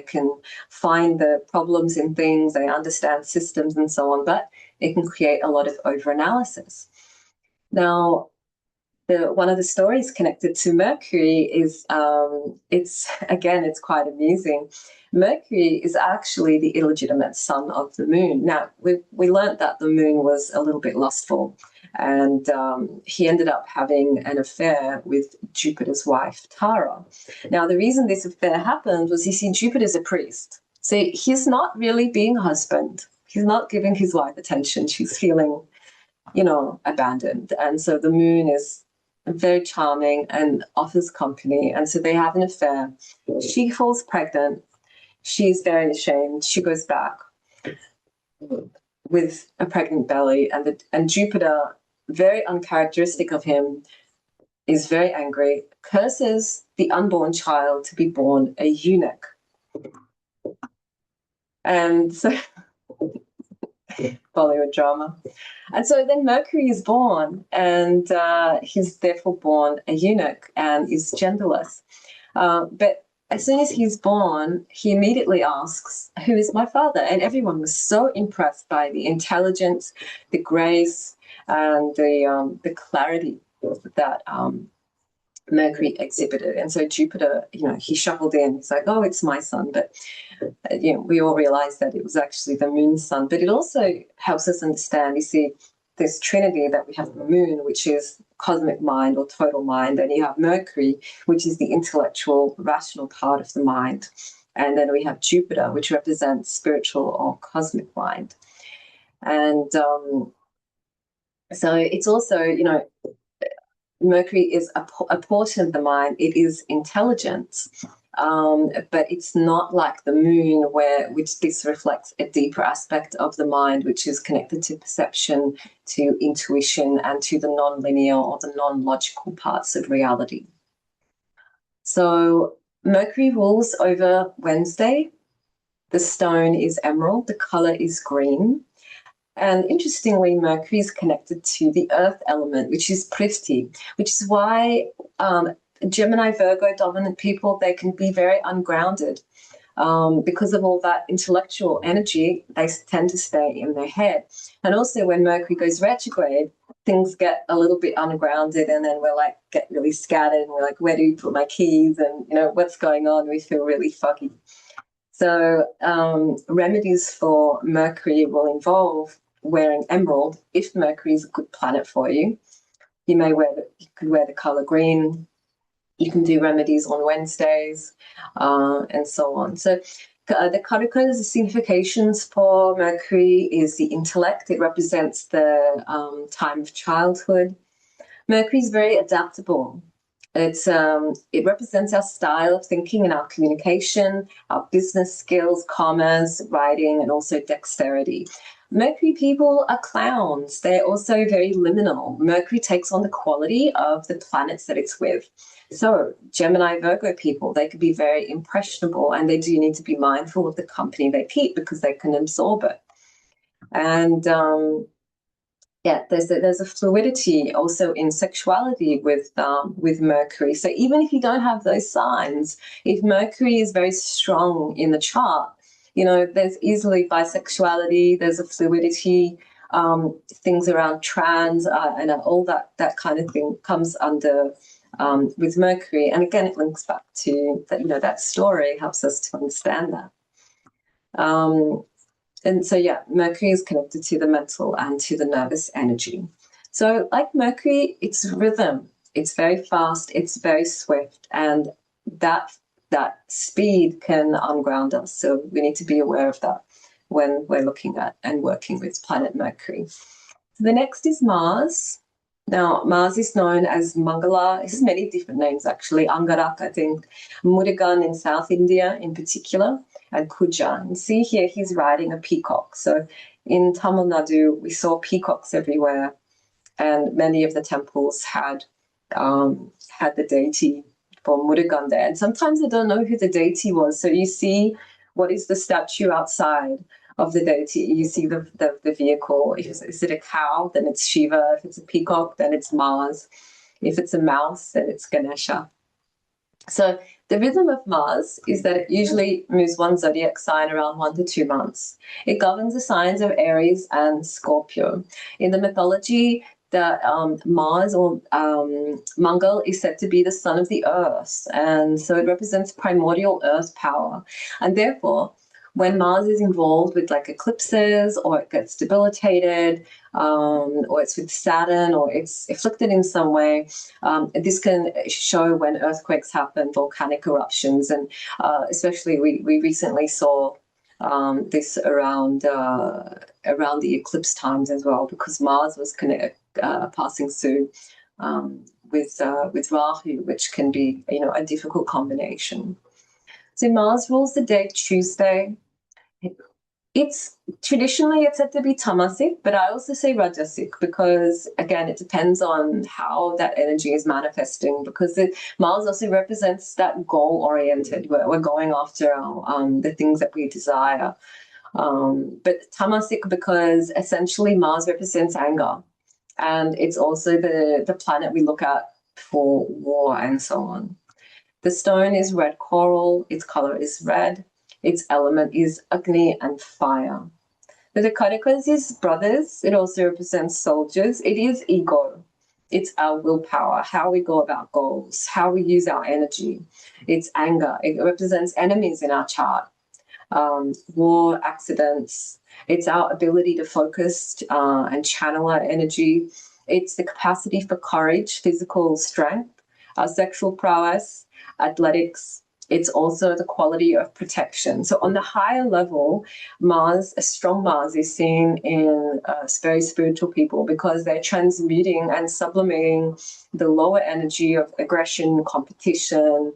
can find the problems in things. They understand systems and so on, but it can create a lot of overanalysis. Now, one of the stories connected to Mercury is, it's quite amusing. Mercury is actually the illegitimate son of the moon. Now, we learned that the moon was a little bit lustful, and he ended up having an affair with Jupiter's wife, Tara. Now, the reason this affair happened was, you see, Jupiter's a priest. So he's not really being a husband. He's not giving his wife attention. She's feeling, abandoned. And so the moon is very charming and offers company. And so they have an affair. She falls pregnant. She's very ashamed. She goes back with a pregnant belly, and Jupiter, very uncharacteristic of him, is very angry, curses the unborn child to be born a eunuch. And so Bollywood drama. And so then Mercury is born, and he's therefore born a eunuch and is genderless. But as soon as he's born, he immediately asks, "Who is my father?" And everyone was so impressed by the intelligence, the grace, and the clarity that Mercury exhibited. And so Jupiter, he shuffled in. He's like, "Oh, it's my son." But we all realized that it was actually the moon's son. But it also helps us understand, you see, this trinity that we have the moon, which is cosmic mind or total mind, and you have Mercury, which is the intellectual, rational part of the mind, and then we have Jupiter, which represents spiritual or cosmic mind. And so it's also, Mercury is a portion of the mind. It is intelligence, but it's not like the moon, which this reflects a deeper aspect of the mind, which is connected to perception, to intuition, and to the non-linear or the non-logical parts of reality. So Mercury rules over Wednesday. The stone is emerald. The color is green. And interestingly, Mercury is connected to the earth element, which is Prithvi, which is why Gemini, Virgo dominant people, they can be very ungrounded. Because of all that intellectual energy, they tend to stay in their head. And also when Mercury goes retrograde, things get a little bit ungrounded, and then we're like, get really scattered, and we're like, where do you put my keys? And, what's going on? We feel really foggy. So remedies for Mercury will involve wearing emerald. If Mercury is a good planet for you, you could wear the color green. You can do remedies on Wednesdays, and so on. So the Chadogya's significations for Mercury is the intellect. It represents the time of childhood. Mercury is very adaptable. It represents our style of thinking and our communication, our business skills, commerce, writing, and also dexterity. Mercury people are clowns. They're also very liminal. Mercury takes on the quality of the planets that it's with. So Gemini, Virgo people, they could be very impressionable, and they do need to be mindful of the company they keep because they can absorb it. And there's a fluidity also in sexuality with Mercury. So even if you don't have those signs, if Mercury is very strong in the chart, there's easily bisexuality, there's a fluidity, things around trans, and all that kind of thing comes under with Mercury. And again, it links back to that, that story helps us to understand that. And so, Mercury is connected to the mental and to the nervous energy. So like Mercury, it's rhythm. It's very fast. It's very swift. And that speed can unground us. So we need to be aware of that when we're looking at and working with planet Mercury. So the next is Mars. Now, Mars is known as Mangala. It has many different names, actually. Angarak, I think. Murugan in South India in particular, and Kuja. And see here, he's riding a peacock. So in Tamil Nadu, we saw peacocks everywhere, and many of the temples had the deity for Murugan there. And sometimes I don't know who the deity was. So you see what is the statue outside of the deity. You see the vehicle. Is it a cow? Then it's Shiva. If it's a peacock, then it's Mars. If it's a mouse, then it's Ganesha. So the rhythm of Mars is that it usually moves one zodiac sign around 1 to 2 months. It governs the signs of Aries and Scorpio. In the mythology, that Mars or Mangal is said to be the son of the earth, and so it represents primordial earth power. And therefore, when Mars is involved with like eclipses, or it gets debilitated, or it's with Saturn, or it's afflicted in some way, this can show when earthquakes happen, volcanic eruptions, and especially we recently saw this around the eclipse times as well, because Mars was passing through with Rahu, which can be a difficult combination. So Mars rules the day Tuesday. It's traditionally said to be tamasic, but I also say rajasic because, again, it depends on how that energy is manifesting, because Mars also represents that goal-oriented, where we're going after the things that we desire. But tamasic because essentially Mars represents anger, and it's also the planet we look at for war and so on. The stone is red coral. Its color is red. Its element is Agni and fire. The Chadogya's is brothers. It also represents soldiers. It is ego. It's our willpower, how we go about goals, how we use our energy. It's anger. It represents enemies in our chart. War, accidents. It's our ability to focus and channel our energy. It's the capacity for courage, physical strength, our sexual prowess, athletics. It's also the quality of protection. So on the higher level, Mars, a strong Mars, is seen in very spiritual people because they're transmuting and sublimating the lower energy of aggression, competition,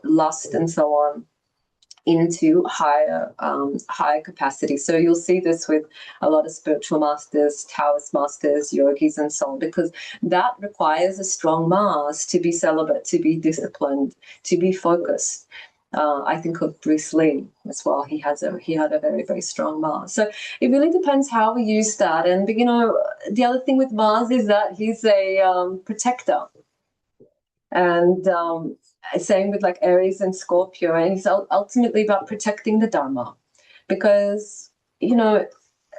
lust, and so on, into higher capacity. So you'll see this with a lot of spiritual masters, Taoist masters, yogis, and so on, because that requires a strong Mars to be celibate, to be disciplined, to be focused. I think of Bruce Lee as well. He had a very, very strong Mars. So it really depends how we use that. And the other thing with Mars is that he's a protector. And same with like Aries and Scorpio, and it's ultimately about protecting the Dharma, because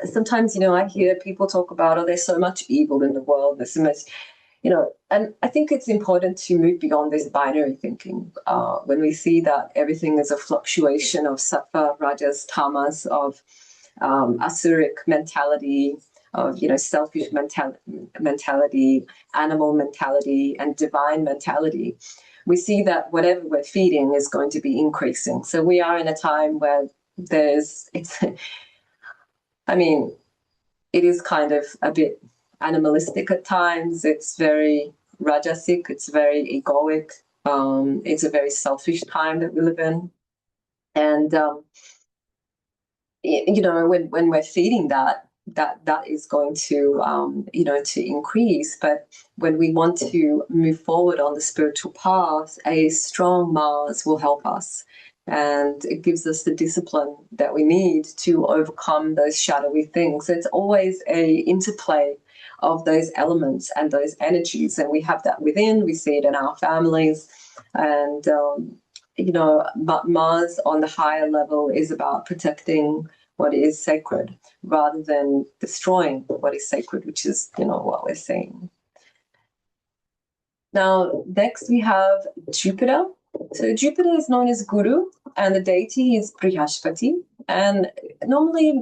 sometimes I hear people talk about, oh, there's so much evil in the world, there's so much, and I think it's important to move beyond this binary thinking when we see that everything is a fluctuation of sattva, rajas, tamas, of asuric mentality, selfish mentality, animal mentality, and divine mentality, we see that whatever we're feeding is going to be increasing. So we are in a time where it is kind of a bit animalistic at times. It's very rajasic. It's very egoic. It's a very selfish time that we live in. And, when we're feeding that is going to, to increase. But when we want to move forward on the spiritual path, a strong Mars will help us. And it gives us the discipline that we need to overcome those shadowy things. So it's always a interplay of those elements and those energies. And we have that within, we see it in our families. And, but Mars on the higher level is about protecting what is sacred rather than destroying what is sacred, which is, what we're seeing. Now, next we have Jupiter. So Jupiter is known as Guru, and the deity is Brihaspati. And normally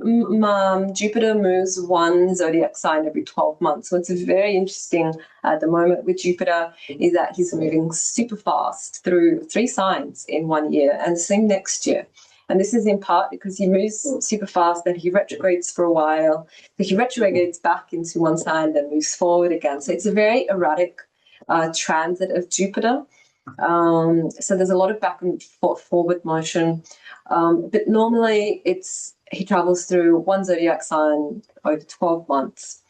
Jupiter moves one zodiac sign every 12 months. So it's very interesting at the moment with Jupiter is that he's moving super fast through 3 signs in 1 year, and the same next year. And this is in part because he moves super fast, then he retrogrades for a while, then he retrogrades back into one sign, then moves forward again. So it's a very erratic transit of Jupiter. So there's a lot of back and forward motion. But normally he travels through one zodiac sign over 12 months.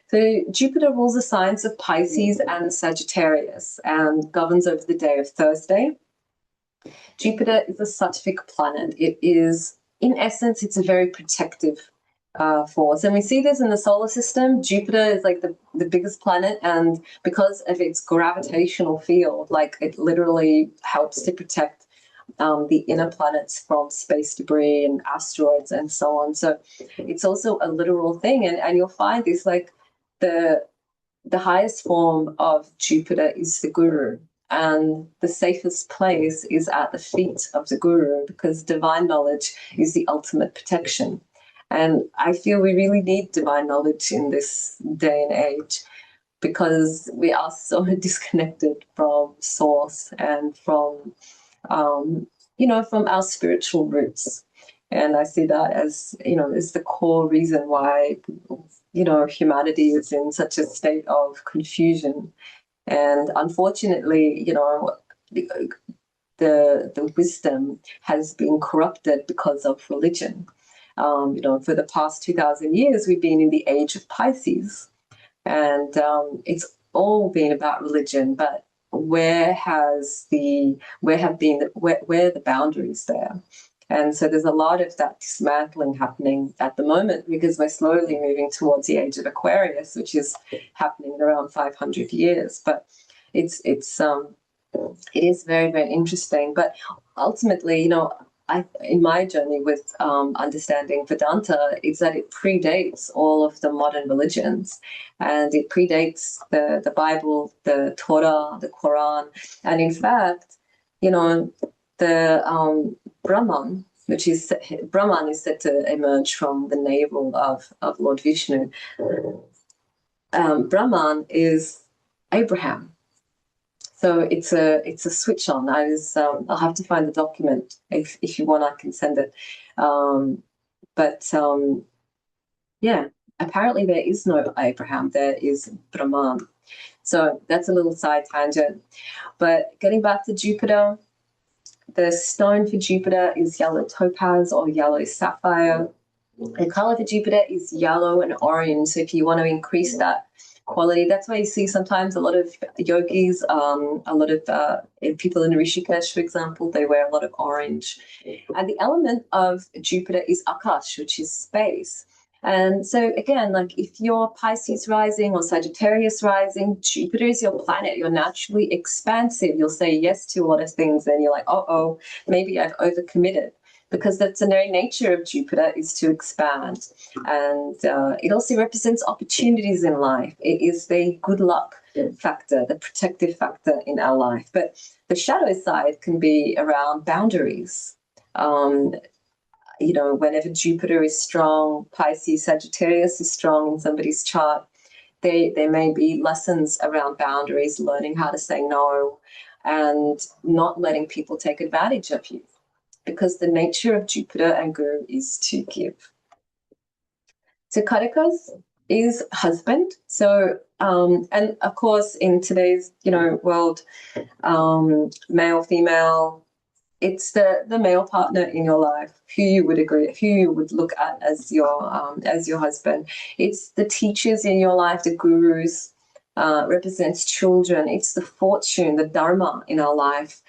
So Jupiter rules the signs of Pisces and Sagittarius and governs over the day of Thursday. Jupiter is a sattvic planet. It is, in essence, it's a very protective force. And we see this in the solar system. Jupiter is like the biggest planet, and because of its gravitational field, like it literally helps to protect the inner planets from space debris and asteroids and so on. So it's also a literal thing. And you'll find this, like the highest form of Jupiter is the guru. And the safest place is at the feet of the guru, because divine knowledge is the ultimate protection. And I feel we really need divine knowledge in this day and age, because we are so disconnected from source and from, from our spiritual roots. And I see that as, as the core reason why, humanity is in such a state of confusion. And unfortunately, the wisdom has been corrupted because of religion. For the past 2,000 years, we've been in the age of Pisces, and it's all been about religion. But where are the boundaries there? And so there's a lot of that dismantling happening at the moment, because we're slowly moving towards the age of Aquarius, which is happening in around 500 years. But it is very, very interesting. But ultimately, in my journey with understanding Vedanta, is that it predates all of the modern religions, and it predates the Bible, the Torah, the Quran. And in fact, the Brahman, Brahman is said to emerge from the navel of Lord Vishnu. Brahman is Abraham. So it's a switch on. I'll have to find the document. If you want, I can send it. Apparently there is no Abraham. There is Brahman. So that's a little side tangent. But getting back to Jupiter, the stone for Jupiter is yellow topaz or yellow sapphire. The color for Jupiter is yellow and orange. So if you want to increase that quality, that's why you see sometimes a lot of yogis, a lot of people in Rishikesh, for example, they wear a lot of orange. And the element of Jupiter is Akash, which is space. And so again, like if you're Pisces rising or Sagittarius rising, Jupiter is your planet. You're naturally expansive. You'll say yes to a lot of things, and you're like, oh, maybe I've overcommitted. Because that's the very nature of Jupiter, is to expand. And it also represents opportunities in life. It is the good luck factor, the protective factor in our life. But the shadow side can be around boundaries. whenever Jupiter is strong, Pisces, Sagittarius is strong in somebody's chart, there may be lessons around boundaries, learning how to say no, and not letting people take advantage of you, because the nature of Jupiter and Guru is to give. So Katakas is husband. So, and of course, in today's, world, male, female, it's the male partner in your life who you would look at as your husband. It's the teachers in your life, the gurus, represents children. It's the fortune, the dharma in our life.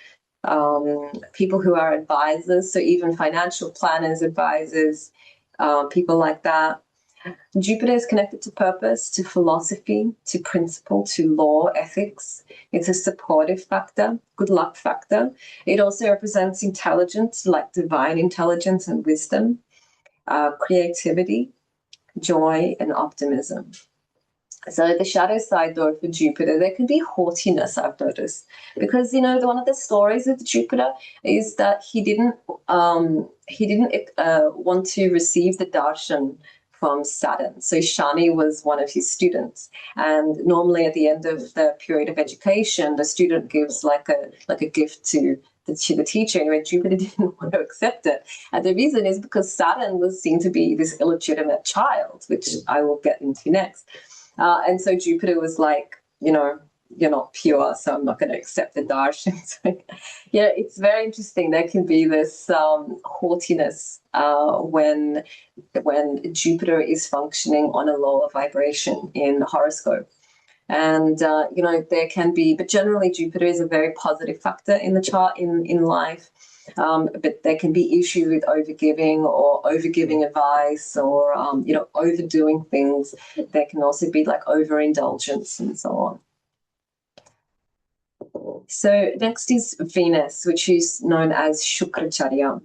People who are advisors, so even financial planners, advisors, people like that. Jupiter is connected to purpose, to philosophy, to principle, to law, ethics. It's a supportive factor, good luck factor. It also represents intelligence, like divine intelligence and wisdom, creativity, joy, and optimism. So the shadow side, though, for Jupiter, there can be haughtiness, I've noticed, because one of the stories with Jupiter is that he didn't want to receive the darshan from Saturn. So Shani was one of his students, and normally at the end of the period of education, the student gives like a gift to the teacher. Anyway, Jupiter didn't want to accept it, and the reason is because Saturn was seen to be this illegitimate child, which I will get into next. And so Jupiter was like, you're not pure, so I'm not going to accept the darshan. So, it's very interesting. There can be this haughtiness when Jupiter is functioning on a lower vibration in the horoscope. And, there can be, but generally Jupiter is a very positive factor in the chart in life. But there can be issues with overgiving advice or, overdoing things. There can also be like overindulgence and so on. So next is Venus, which is known as Shukracharya.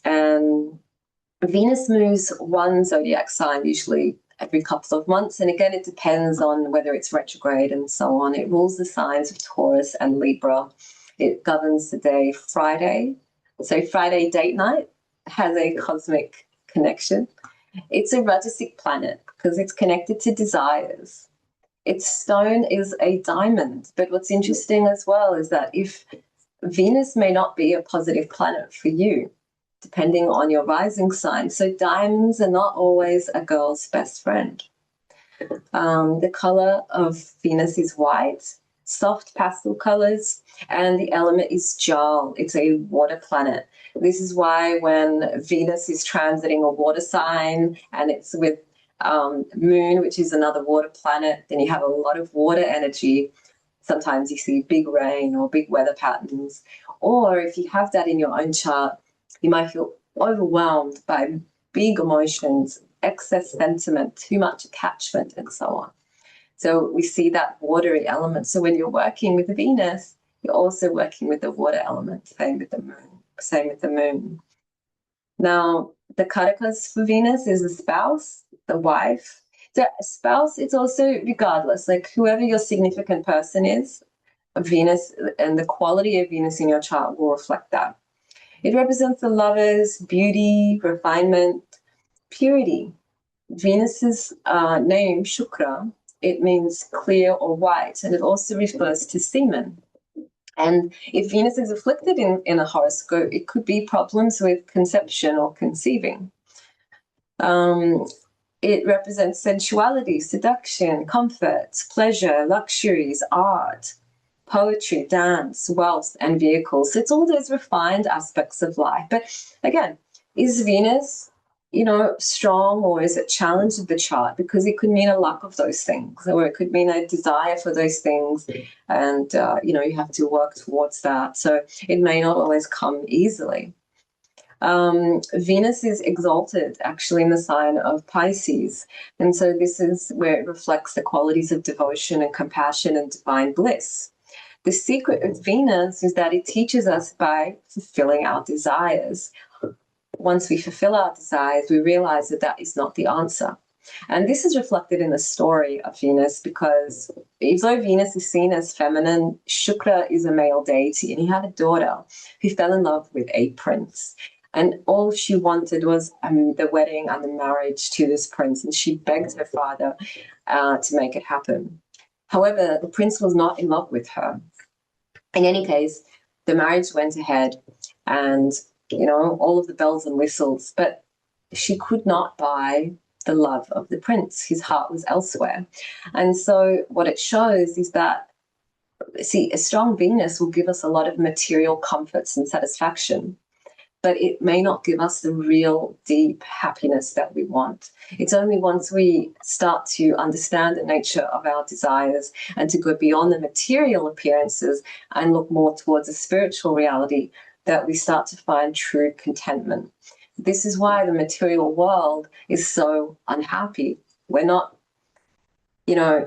And Venus moves one zodiac sign usually every couple of months. And again, it depends on whether it's retrograde and so on. It rules the signs of Taurus and Libra. It governs the day Friday. So Friday date night has a cosmic connection. It's a Rajasic planet because it's connected to desires. Its stone is a diamond. But what's interesting as well is that if Venus may not be a positive planet for you, depending on your rising sign. So diamonds are not always a girl's best friend. The color of Venus is white, soft pastel colors, and the element is Jal. It's a water planet. This is why when Venus is transiting a water sign and it's with Moon, which is another water planet, then you have a lot of water energy. Sometimes you see big rain or big weather patterns. Or if you have that in your own chart, you might feel overwhelmed by big emotions, excess sentiment, too much attachment, and so on. So we see that watery element. So when you're working with Venus, you're also working with the water element, same with the moon. Now, the katakas for Venus is the spouse, the wife. So spouse, it's also regardless, like whoever your significant person is, Venus, and the quality of Venus in your chart will reflect that. It represents the lovers, beauty, refinement, purity. Venus's name, Shukra, it means clear or white, and it also refers to semen. And if Venus is afflicted in a horoscope, it could be problems with conception or conceiving. It represents sensuality, seduction, comfort, pleasure, luxuries, art, poetry, dance, wealth, and vehicles. It's all those refined aspects of life. But again, is Venus, strong, or is it challenged with the chart? Because it could mean a lack of those things, or it could mean a desire for those things, and you have to work towards that. So it may not always come easily. Venus is exalted actually in the sign of Pisces, and so this is where it reflects the qualities of devotion and compassion and divine bliss. The secret of Venus is that it teaches us by fulfilling our desires. Once we fulfill our desires, we realize that that is not the answer. And this is reflected in the story of Venus, because although Venus is seen as feminine, Shukra is a male deity, and he had a daughter who fell in love with a prince. And all she wanted was the wedding and the marriage to this prince, and she begged her father to make it happen. However, the prince was not in love with her. In any case, the marriage went ahead, and all of the bells and whistles, but she could not buy the love of the prince. His heart was elsewhere. And so what it shows is that, see, a strong Venus will give us a lot of material comforts and satisfaction, but it may not give us the real deep happiness that we want. It's only once we start to understand the nature of our desires and to go beyond the material appearances and look more towards a spiritual reality that we start to find true contentment. This is why the material world is so unhappy. We're not,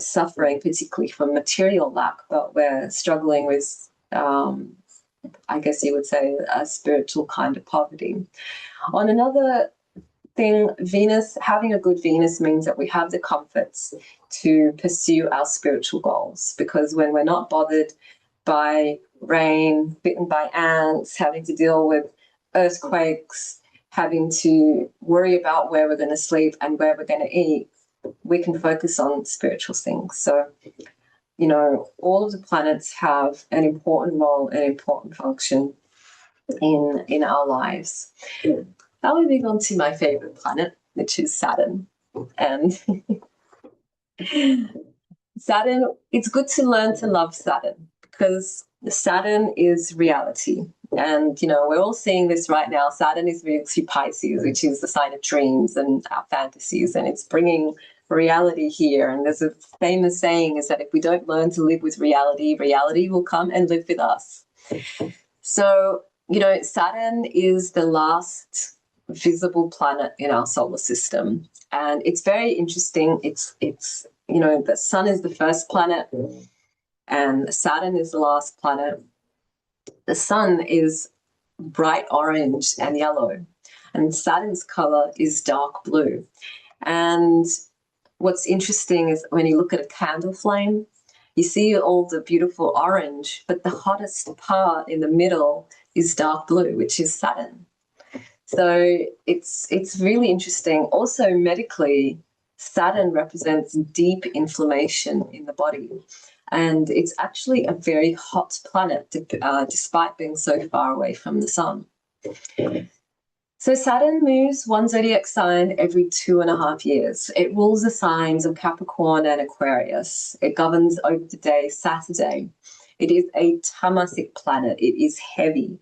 suffering particularly from material lack, but we're struggling with, I guess you would say, a spiritual kind of poverty. On another thing, Venus, having a good Venus means that we have the comforts to pursue our spiritual goals, because when we're not bothered by rain, bitten by ants, having to deal with earthquakes, having to worry about where we're going to sleep and where we're going to eat, we can focus on spiritual things. So, all of the planets have an important role, an important function in our lives. Now we move on to my favorite planet, which is Saturn. And Saturn, it's good to learn to love Saturn, because Saturn is reality. And, we're all seeing this right now. Saturn is moving through Pisces, which is the sign of dreams and our fantasies, and it's bringing reality here. And there's a famous saying is that if we don't learn to live with reality, reality will come and live with us. So, Saturn is the last visible planet in our solar system. And it's very interesting. It's the sun is the first planet and Saturn is the last planet. The sun is bright orange and yellow, and Saturn's color is dark blue. And what's interesting is when you look at a candle flame, you see all the beautiful orange, but the hottest part in the middle is dark blue, which is Saturn. So it's really interesting. Also, medically, Saturn represents deep inflammation in the body. And it's actually a very hot planet, despite being so far away from the sun. So Saturn moves one zodiac sign every 2.5 years. It rules the signs of Capricorn and Aquarius. It governs over the day Saturday. It is a tamasic planet. It is heavy.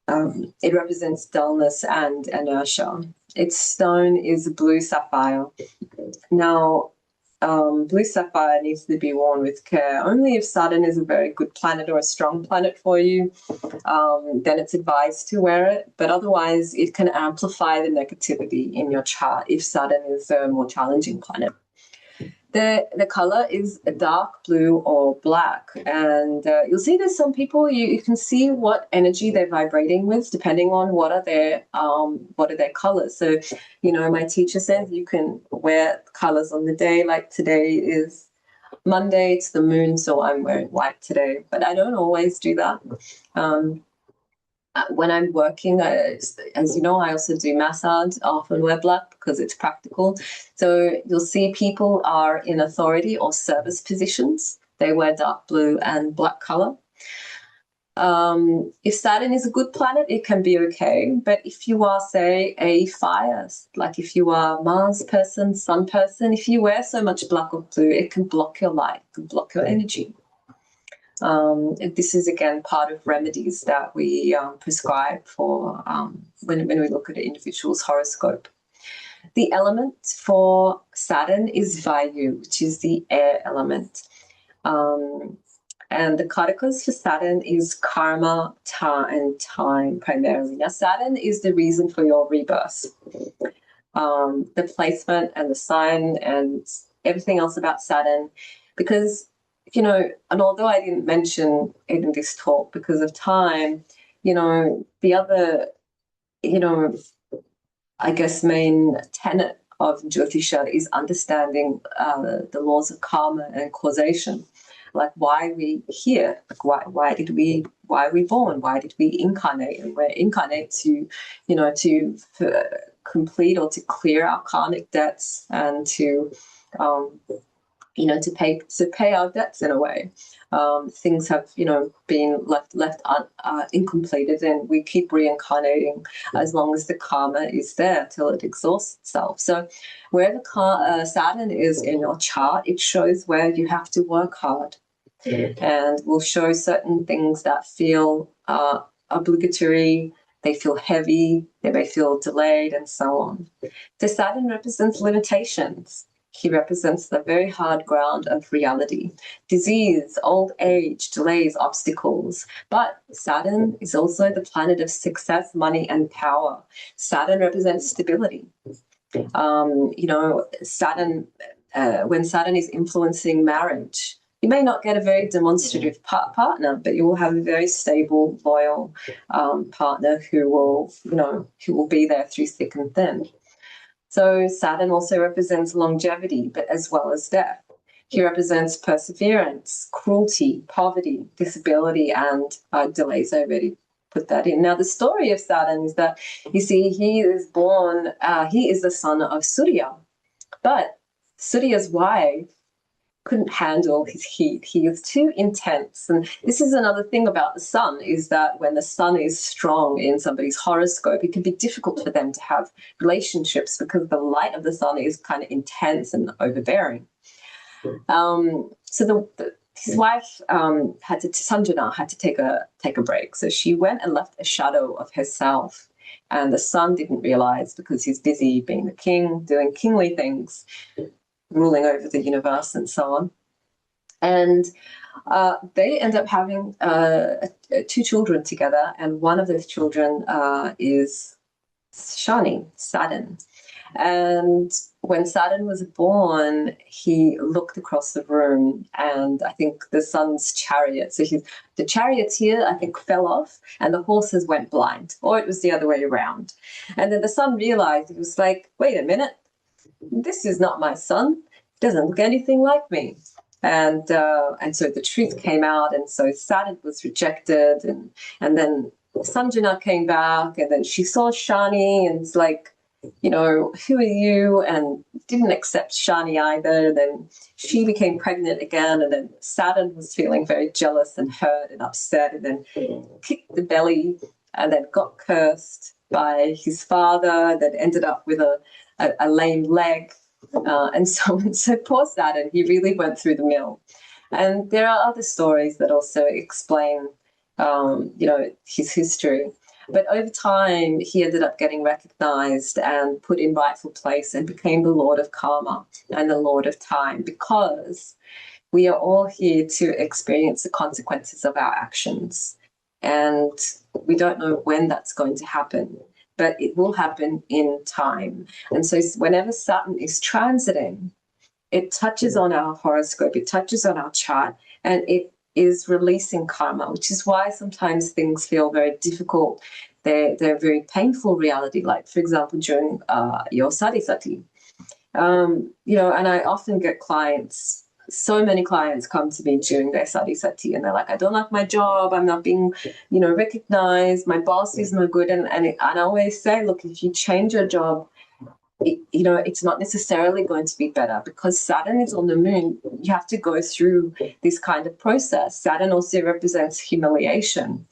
It represents dullness and inertia. Its stone is blue sapphire. Now, blue sapphire needs to be worn with care. Only if Saturn is a very good planet or a strong planet for you, then it's advised to wear it. But otherwise, it can amplify the negativity in your chart if Saturn is a more challenging planet. The color is a dark blue or black, and you'll see there's some people you can see what energy they're vibrating with depending on what are their colors. So, my teacher says you can wear colors on the day, like today is Monday, it's the moon, so I'm wearing white today. But I don't always do that. When I'm working, as you know, I also do massage. I often wear black because it's practical. So you'll see people are in authority or service positions. They wear dark blue and black color. If Saturn is a good planet, it can be okay. But if you are, say, a fire, like if you are Mars person, Sun person, if you wear so much black or blue, it can block your light, it can block your energy. This is, again, part of remedies that we prescribe for when we look at an individual's horoscope. The element for Saturn is Vayu, which is the air element. And the katakas for Saturn is karma, and time primarily. Now, Saturn is the reason for your rebirth. The placement and the sign and everything else about Saturn, because and although I didn't mention it in this talk because of time, the other, I guess, main tenet of Jyotisha is understanding the laws of karma and causation. Like, why are we here? Like, why did we why are we born? Why did we incarnate? And we're incarnate to, to complete or to clear our karmic debts and to, to pay our debts in a way. Things have, been left incompleted, and we keep reincarnating as long as the karma is there till it exhausts itself. So wherever Saturn is in your chart, it shows where you have to work hard, and will show certain things that feel obligatory, they feel heavy, they may feel delayed, and so on. So Saturn represents limitations. He represents the very hard ground of reality, disease, old age, delays, obstacles. But Saturn is also the planet of success, money, and power. Saturn represents stability. Saturn, when Saturn is influencing marriage, you may not get a very demonstrative partner, but you will have a very stable, loyal partner who will be there through thick and thin. So Saturn also represents longevity, but as well as death. He represents perseverance, cruelty, poverty, disability, and delays. I already put that in. Now, the story of Saturn is that, you see, he is the son of Surya, but Surya's wife couldn't handle his heat. He is too intense. And this is another thing about the sun, is that when the sun is strong in somebody's horoscope, it can be difficult for them to have relationships because the light of the sun is kind of intense and overbearing. So his wife Sanjana had to take a break. So she went and left a shadow of herself. And the son didn't realize, because he's busy being the king, doing kingly things, ruling over the universe and so on. And they end up having 2 children together, and one of those children is Shani, Saturn. And when Saturn was born, he looked across the room, and I think the sun's chariot, so the charioteer, I think, fell off, and the horses went blind, or it was the other way around. And then the sun realized, it was like, wait a minute, this is not my son. He doesn't look anything like me. And so the truth came out, and so Saturn was rejected, and then Sanjana came back, and then she saw Shani, and it's like, who are you? And didn't accept Shani either. Then she became pregnant again, and then Saturn was feeling very jealous and hurt and upset, and then kicked the belly, and then got cursed by his father, that ended up with a lame leg. And so on. So poor Saturn, he really went through the mill. And there are other stories that also explain, his history. But over time, he ended up getting recognized and put in rightful place and became the Lord of Karma and the Lord of Time, because we are all here to experience the consequences of our actions. And we don't know when that's going to happen, but it will happen in time. And so whenever Saturn is transiting, it touches on our horoscope, it touches on our chart, and it is releasing karma, which is why sometimes things feel very difficult. They're very painful reality, like, for example, during your sati. And I often get clients, so many clients come to me during their sati, and they're like, I don't like my job, I'm not being, recognized, my boss is no good. And I always say, look, if you change your job, it's not necessarily going to be better, because Saturn is on the moon. You have to go through this kind of process. Saturn also represents humiliation.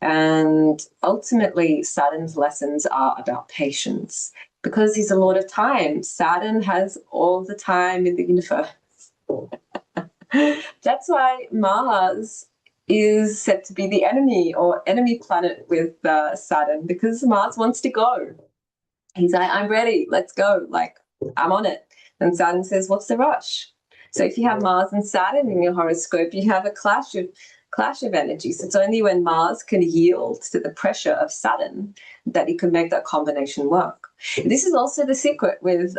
And ultimately, Saturn's lessons are about patience, because he's a lord of time. Saturn has all the time in the universe. That's why Mars is said to be the enemy or enemy planet with Saturn, because Mars wants to go. He's like, I'm ready, let's go, like, I'm on it. And Saturn says, what's the rush? So if you have Mars and Saturn in your horoscope, you have a clash of energies. It's only when Mars can yield to the pressure of Saturn that it can make that combination work. This is also the secret with,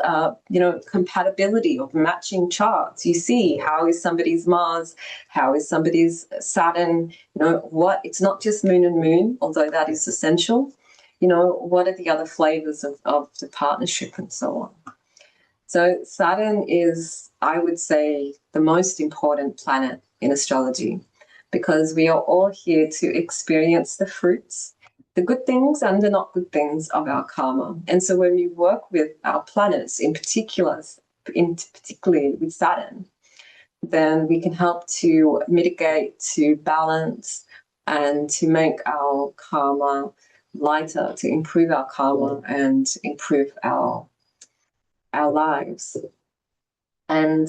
compatibility of matching charts. You see, how is somebody's Mars? How is somebody's Saturn? It's not just moon and moon, although that is essential. What are the other flavors of the partnership and so on? So Saturn is, I would say, the most important planet in astrology. because we are all here to experience the fruits, the good things and the not good things of our karma. And so when we work with our planets, particularly with Saturn, then we can help to mitigate, to balance, and to make our karma lighter, to improve our karma and improve our lives. And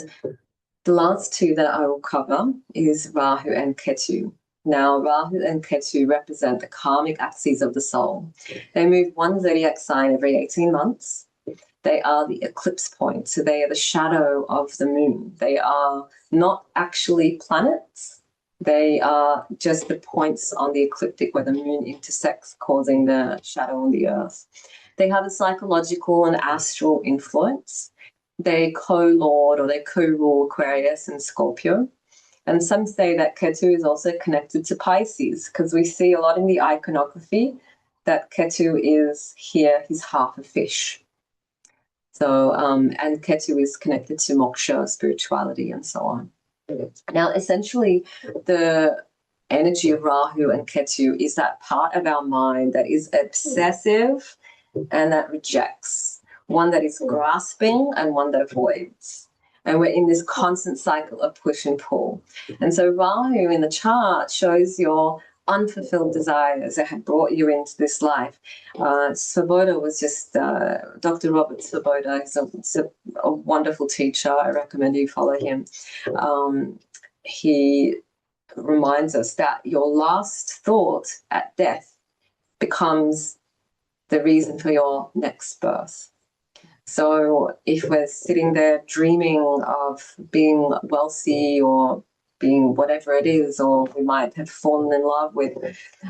the last two that I will cover is Rahu and Ketu. Now, Rahu and Ketu represent the karmic axes of the soul. They move one zodiac sign every 18 months. They are the eclipse point, so they are the shadow of the moon. They are not actually planets. They are just the points on the ecliptic where the moon intersects, causing the shadow on the earth. They have a psychological and astral influence. They co-lord or they co-rule Aquarius and Scorpio. And some say that Ketu is also connected to Pisces, because we see a lot in the iconography that Ketu is here, he's half a fish. So, and Ketu is connected to moksha, spirituality, and so on. Now, essentially, the energy of Rahu and Ketu is that part of our mind that is obsessive and that rejects, one that is grasping and one that avoids. And we're in this constant cycle of push and pull. And so Rahu in the chart shows your unfulfilled desires that have brought you into this life. Svoboda was just, Dr. Robert Svoboda is a wonderful teacher. I recommend you follow him. He reminds us that your last thought at death becomes the reason for your next birth. So if we're sitting there dreaming of being wealthy or being whatever it is, or we might have fallen in love with,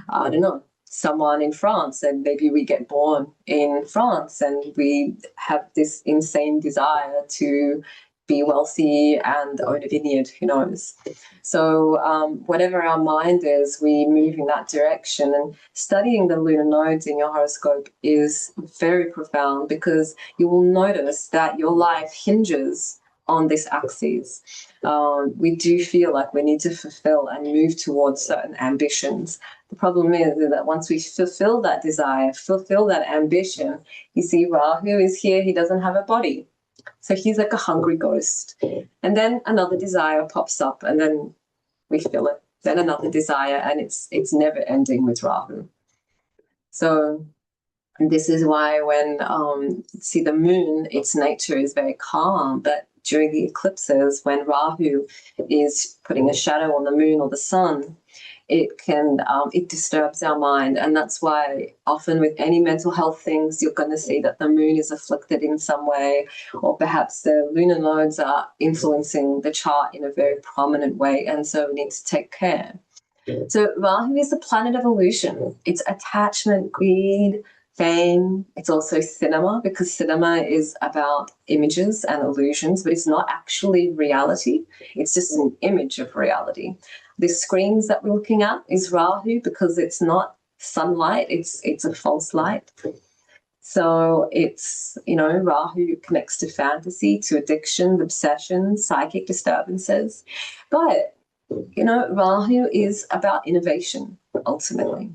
I don't know, someone in France, and maybe we get born in France and we have this insane desire to be wealthy and own a vineyard, who knows. So whatever our mind is, we move in that direction. And studying the lunar nodes in your horoscope is very profound, because you will notice that your life hinges on this axis. We do feel like we need to fulfill and move towards certain ambitions. The problem is that once we fulfill that desire, fulfill that ambition, you see Rahu is here, he doesn't have a body. So he's like a hungry ghost. And then another desire pops up, and then we feel it. Then another desire, and it's never ending with Rahu. So this is why when see the moon, its nature is very calm, but during the eclipses, when Rahu is putting a shadow on the moon or the sun, it can it disturbs our mind. And that's why often with any mental health things, you're going to see that the moon is afflicted in some way, or perhaps the lunar nodes are influencing the chart in a very prominent way, and so we need to take care. So Rahu is the planet of illusion. It's attachment, greed, fame. It's also cinema, because cinema is about images and illusions, but it's not actually reality. It's just an image of reality. The screens that we're looking at is Rahu, because it's not sunlight, it's a false light. So it's, you know, Rahu connects to fantasy, to addictions, obsessions, psychic disturbances. But, you know, Rahu is about innovation, ultimately.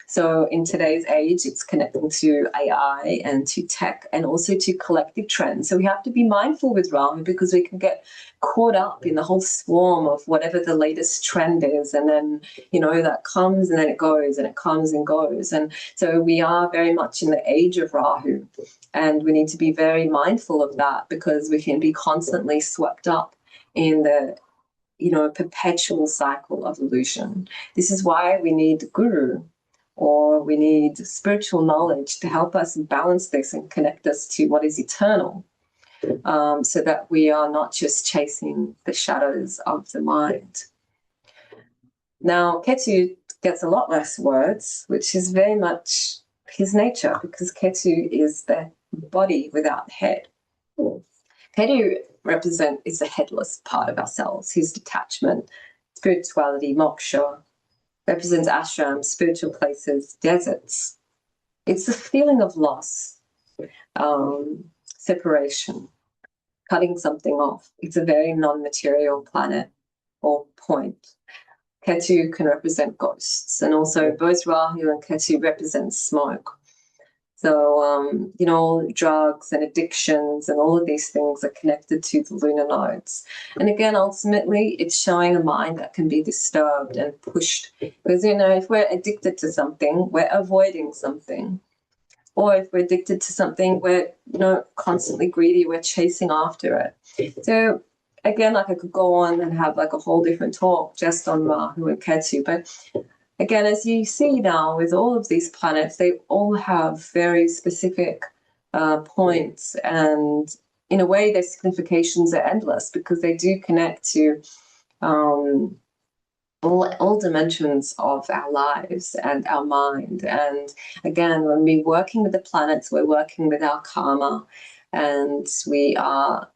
So in today's age, it's connecting to AI and to tech, and also to collective trends. So we have to be mindful with Rahu, because we can get caught up in the whole swarm of whatever the latest trend is. And then, you know, that comes and then it goes, and it comes and goes. And so we are very much in the age of Rahu, and we need to be very mindful of that, because we can be constantly swept up in the, you know, perpetual cycle of illusion. This is why we need guru, or we need spiritual knowledge to help us balance this and connect us to what is eternal, so that we are not just chasing the shadows of the mind. Now, Ketu gets a lot less words, which is very much his nature, because Ketu is the body without head. Ketu is the headless part of ourselves, his detachment, spirituality, moksha, represents ashrams, spiritual places, deserts. It's the feeling of loss, separation, cutting something off. It's a very non-material planet or point. Ketu can represent ghosts, and also both Rahu and Ketu represent smoke. So, drugs and addictions and all of these things are connected to the lunar nodes. And again, ultimately, it's showing a mind that can be disturbed and pushed. Because, if we're addicted to something, we're avoiding something. Or if we're addicted to something, we're, constantly greedy, we're chasing after it. So, again, I could go on and have a whole different talk just on Rahu and Ketu. But again, as you see now with all of these planets, they all have very specific points, and in a way their significations are endless because they do connect to all dimensions of our lives and our mind. And again, when we're working with the planets, we're working with our karma, and we are,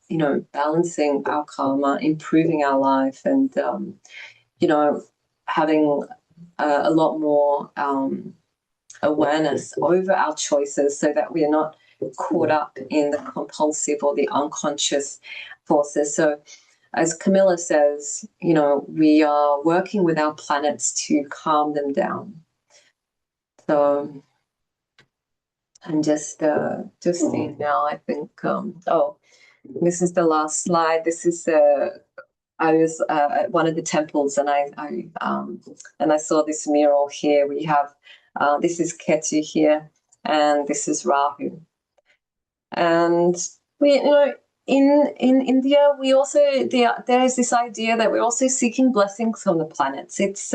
balancing our karma, improving our life, and, having a lot more awareness over our choices so that we are not caught up in the compulsive or the unconscious forces. So as Camilla says, we are working with our planets to calm them down. So I'm just seeing now, I think, this is the last slide. This is I was at one of the temples, and I saw this mural here. We have this is Ketu here, and this is Rahu, and we, in India, we also there is this idea that we're also seeking blessings from the planets. It's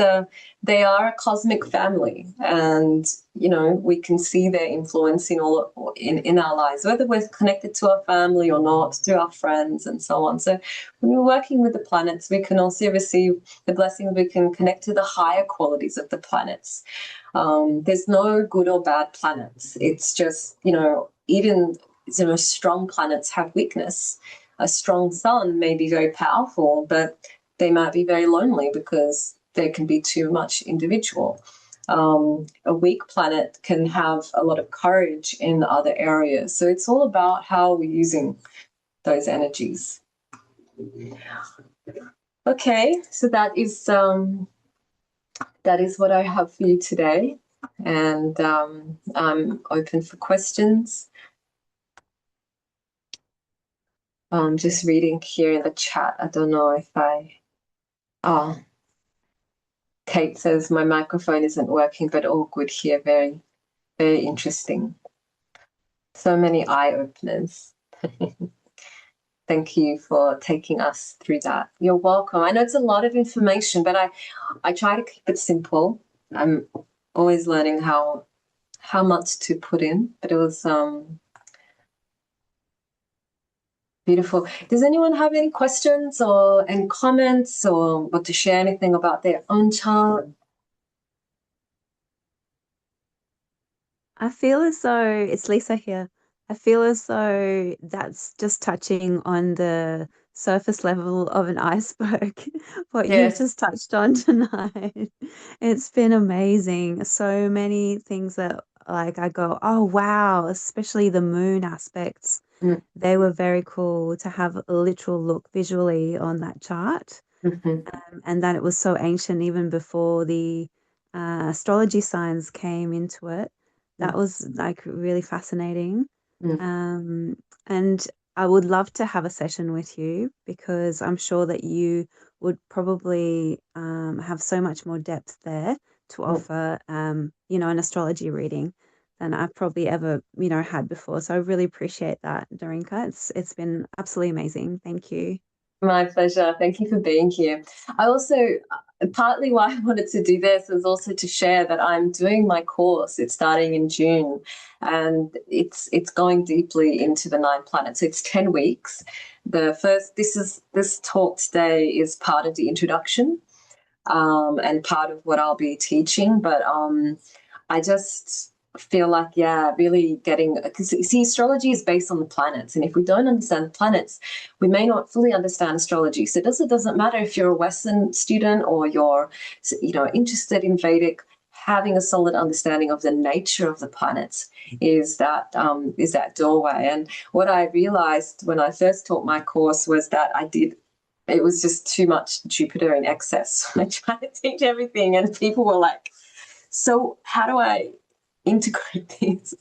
they are a cosmic family, and we can see their influence in our lives, whether we're connected to our family or not, to our friends and so on. So when we're working with the planets, we can also receive the blessing. We can connect to the higher qualities of the planets. There's no good or bad planets. It's just even strong planets have weakness. A strong sun may be very powerful, but they might be very lonely because there can be too much individual. A weak planet can have a lot of courage in other areas. So it's all about how we're using those energies. Okay, so that is what I have for you today, and I'm open for questions. I'm just reading here in the chat. I don't know if Kate says my microphone isn't working, but all good here. Very, very interesting. So many eye openers. Thank you for taking us through that. You're welcome. I know it's a lot of information, but I try to keep it simple. I'm always learning how much to put in, but it was beautiful. Does anyone have any questions or any comments or want to share anything about their own chart? I feel as though it's Lisa here. I feel as though that's just touching on the surface level of an iceberg, what you've Yes. just touched on tonight. It's been amazing. So many things that I go, oh wow, especially the moon aspects. They were very cool to have a literal look visually on that chart. And that it was so ancient even before the astrology signs came into it. That was really fascinating. And I would love to have a session with you because I'm sure that you would probably have so much more depth there to offer, an astrology reading than I've probably ever, had before. So I really appreciate that, Darinka. It's been absolutely amazing. Thank you. My pleasure. Thank you for being here. I also, partly why I wanted to do this was also to share that I'm doing my course. It's starting in June, and it's going deeply into the 9 planets. It's 10 weeks. This talk today is part of the introduction, and part of what I'll be teaching. But I just feel like, really getting, because see, astrology is based on the planets, and if we don't understand the planets, we may not fully understand astrology. So it doesn't matter if you're a Western student or you're interested in Vedic. Having a solid understanding of the nature of the planets is that doorway. And what I realized when I first taught my course was that I did it was just too much Jupiter in excess. I tried to teach everything, and people were like, "So how do I integrate these?"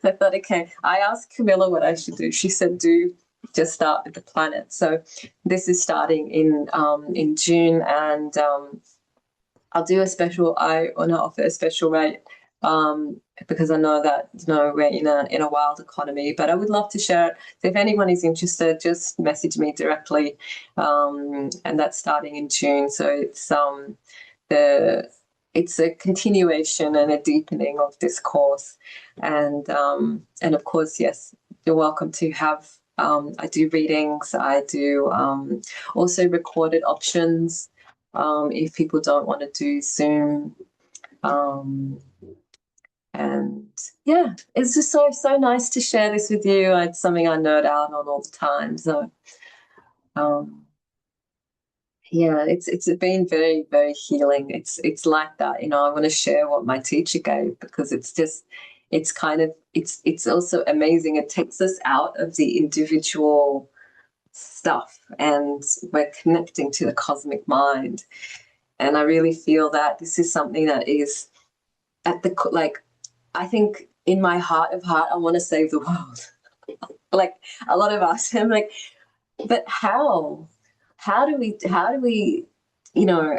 I thought, okay. I asked Camilla what I should do. She said, "Do just start with the planet." So this is starting in June, and I'll do a special. I want to offer a special rate because I know that we're in a wild economy. But I would love to share it. So if anyone is interested, just message me directly, and that's starting in June. So the it's a continuation and a deepening of this course, and of course, yes, you're welcome to have. I do readings. I do also recorded options if people don't want to do Zoom. Um, and yeah, it's just so nice to share this with you. It's something I nerd out on all the time. So um, yeah, it's been very healing. It's like that, I want to share what my teacher gave because it's kind of it's also amazing. It takes us out of the individual stuff and we're connecting to the cosmic mind. And I really feel that this is something that is at the like. I think in my heart of heart, I want to save the world. Like a lot of us, I'm like, but how? How do we? How do we?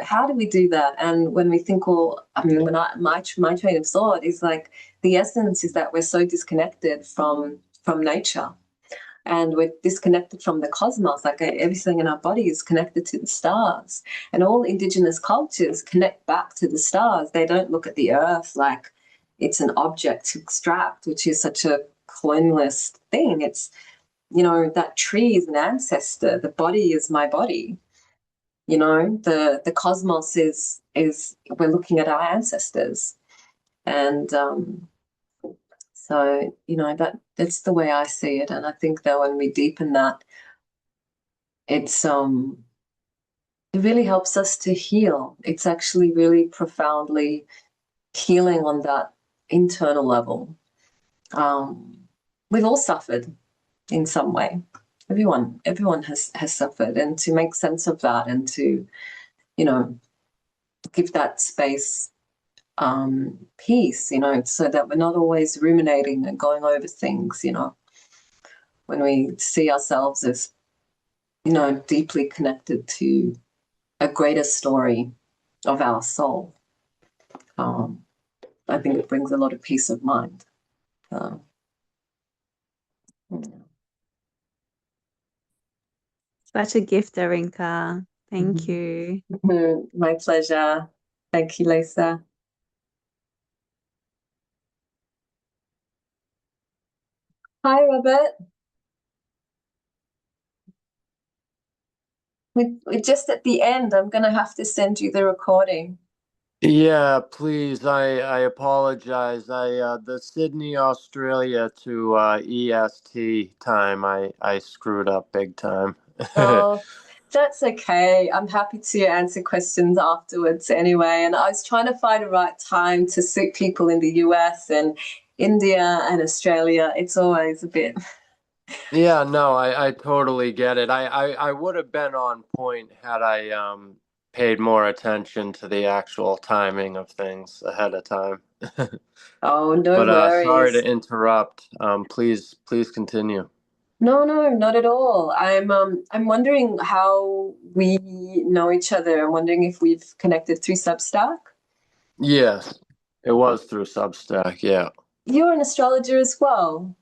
How do we do that? And when we think, well, I mean, when my train of thought is like the essence is that we're so disconnected from nature and we're disconnected from the cosmos. Like everything in our body is connected to the stars, and all indigenous cultures connect back to the stars. They don't look at the earth like it's an object to extract, which is such a colonialist thing. It's that tree is an ancestor. The body is my body. The cosmos is we're looking at our ancestors, and so that's the way I see it. And I think that when we deepen that, it's it really helps us to heal. It's actually really profoundly healing on that internal level. We've all suffered in some way. Everyone has suffered, and to make sense of that and to you know give that space peace, so that we're not always ruminating and going over things, when we see ourselves as deeply connected to a greater story of our soul. um, I think it brings a lot of peace of mind. uh, Such a gift, Arinka. Thank mm-hmm. you. My pleasure. Thank you, Lisa. Hi, Robert. We're just at the end. I'm going to have to send you the recording. Yeah, please. I apologize. I the Sydney, Australia to EST time. I screwed up big time. Oh, that's okay. I'm happy to answer questions afterwards anyway. And I was trying to find the right time to suit people in the US and India and Australia. It's always a bit. Yeah, no, I totally get it. I would have been on point had I paid more attention to the actual timing of things ahead of time. Oh, no But sorry to worries. interrupt. Please continue. No, not at all. I'm wondering how we know each other. I'm wondering if we've connected through Substack. Yes, it was through Substack. Yeah. You're an astrologer as well.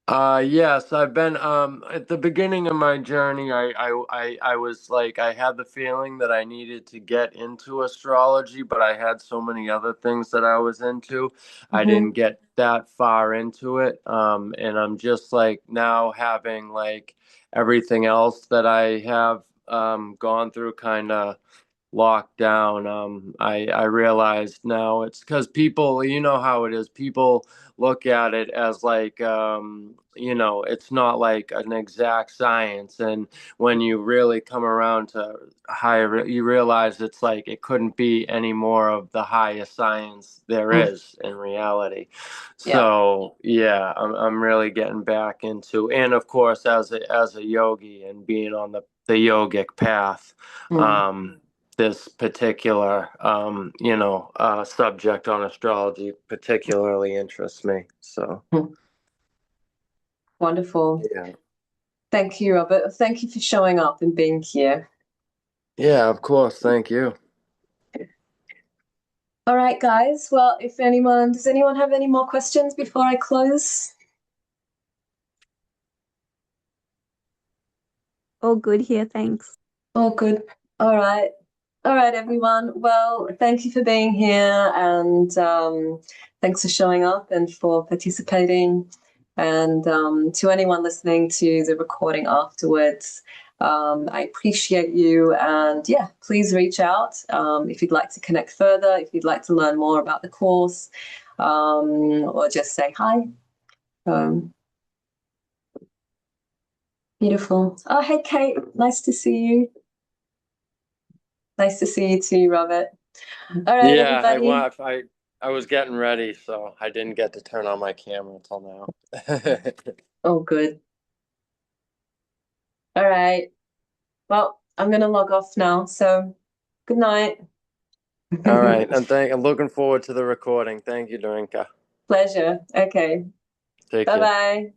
Yes, I've been at the beginning of my journey, I was like I had the feeling that I needed to get into astrology, but I had so many other things that I was into. I Mm-hmm. didn't get that far into it. And I'm just like now having like everything else that I have gone through kind of locked down. I realized now it's because people, you know how it is. People look at it as like, it's not like an exact science. And when you really come around to higher, you realize it's like it couldn't be any more of the highest science there Mm. is in reality. Yeah. So yeah, I'm really getting back into, and of course, as a yogi and being on the yogic path. Mm. Um, this particular subject on astrology particularly interests me. So Mm. Wonderful. yeah. Thank you, Robert. Thank you for showing up and being here. Yeah, of course. Thank you. All right, guys. Well, does anyone have any more questions before I close? All good here, thanks. All good. All right. All right, everyone. Well, thank you for being here, and thanks for showing up and for participating. And to anyone listening to the recording afterwards, I appreciate you. And yeah, please reach out if you'd like to connect further, if you'd like to learn more about the course, or just say hi. Um, Beautiful. Oh, hey, Kate. Nice to see you. Nice to see you too, Robert. All right, Yeah, everybody. I was getting ready, so I didn't get to turn on my camera until now. Oh, good. All right. Well, I'm going to log off now. So good night. All right, and I'm looking forward to the recording. Thank you, Dorinka. Pleasure. Okay. Take care. Bye-bye.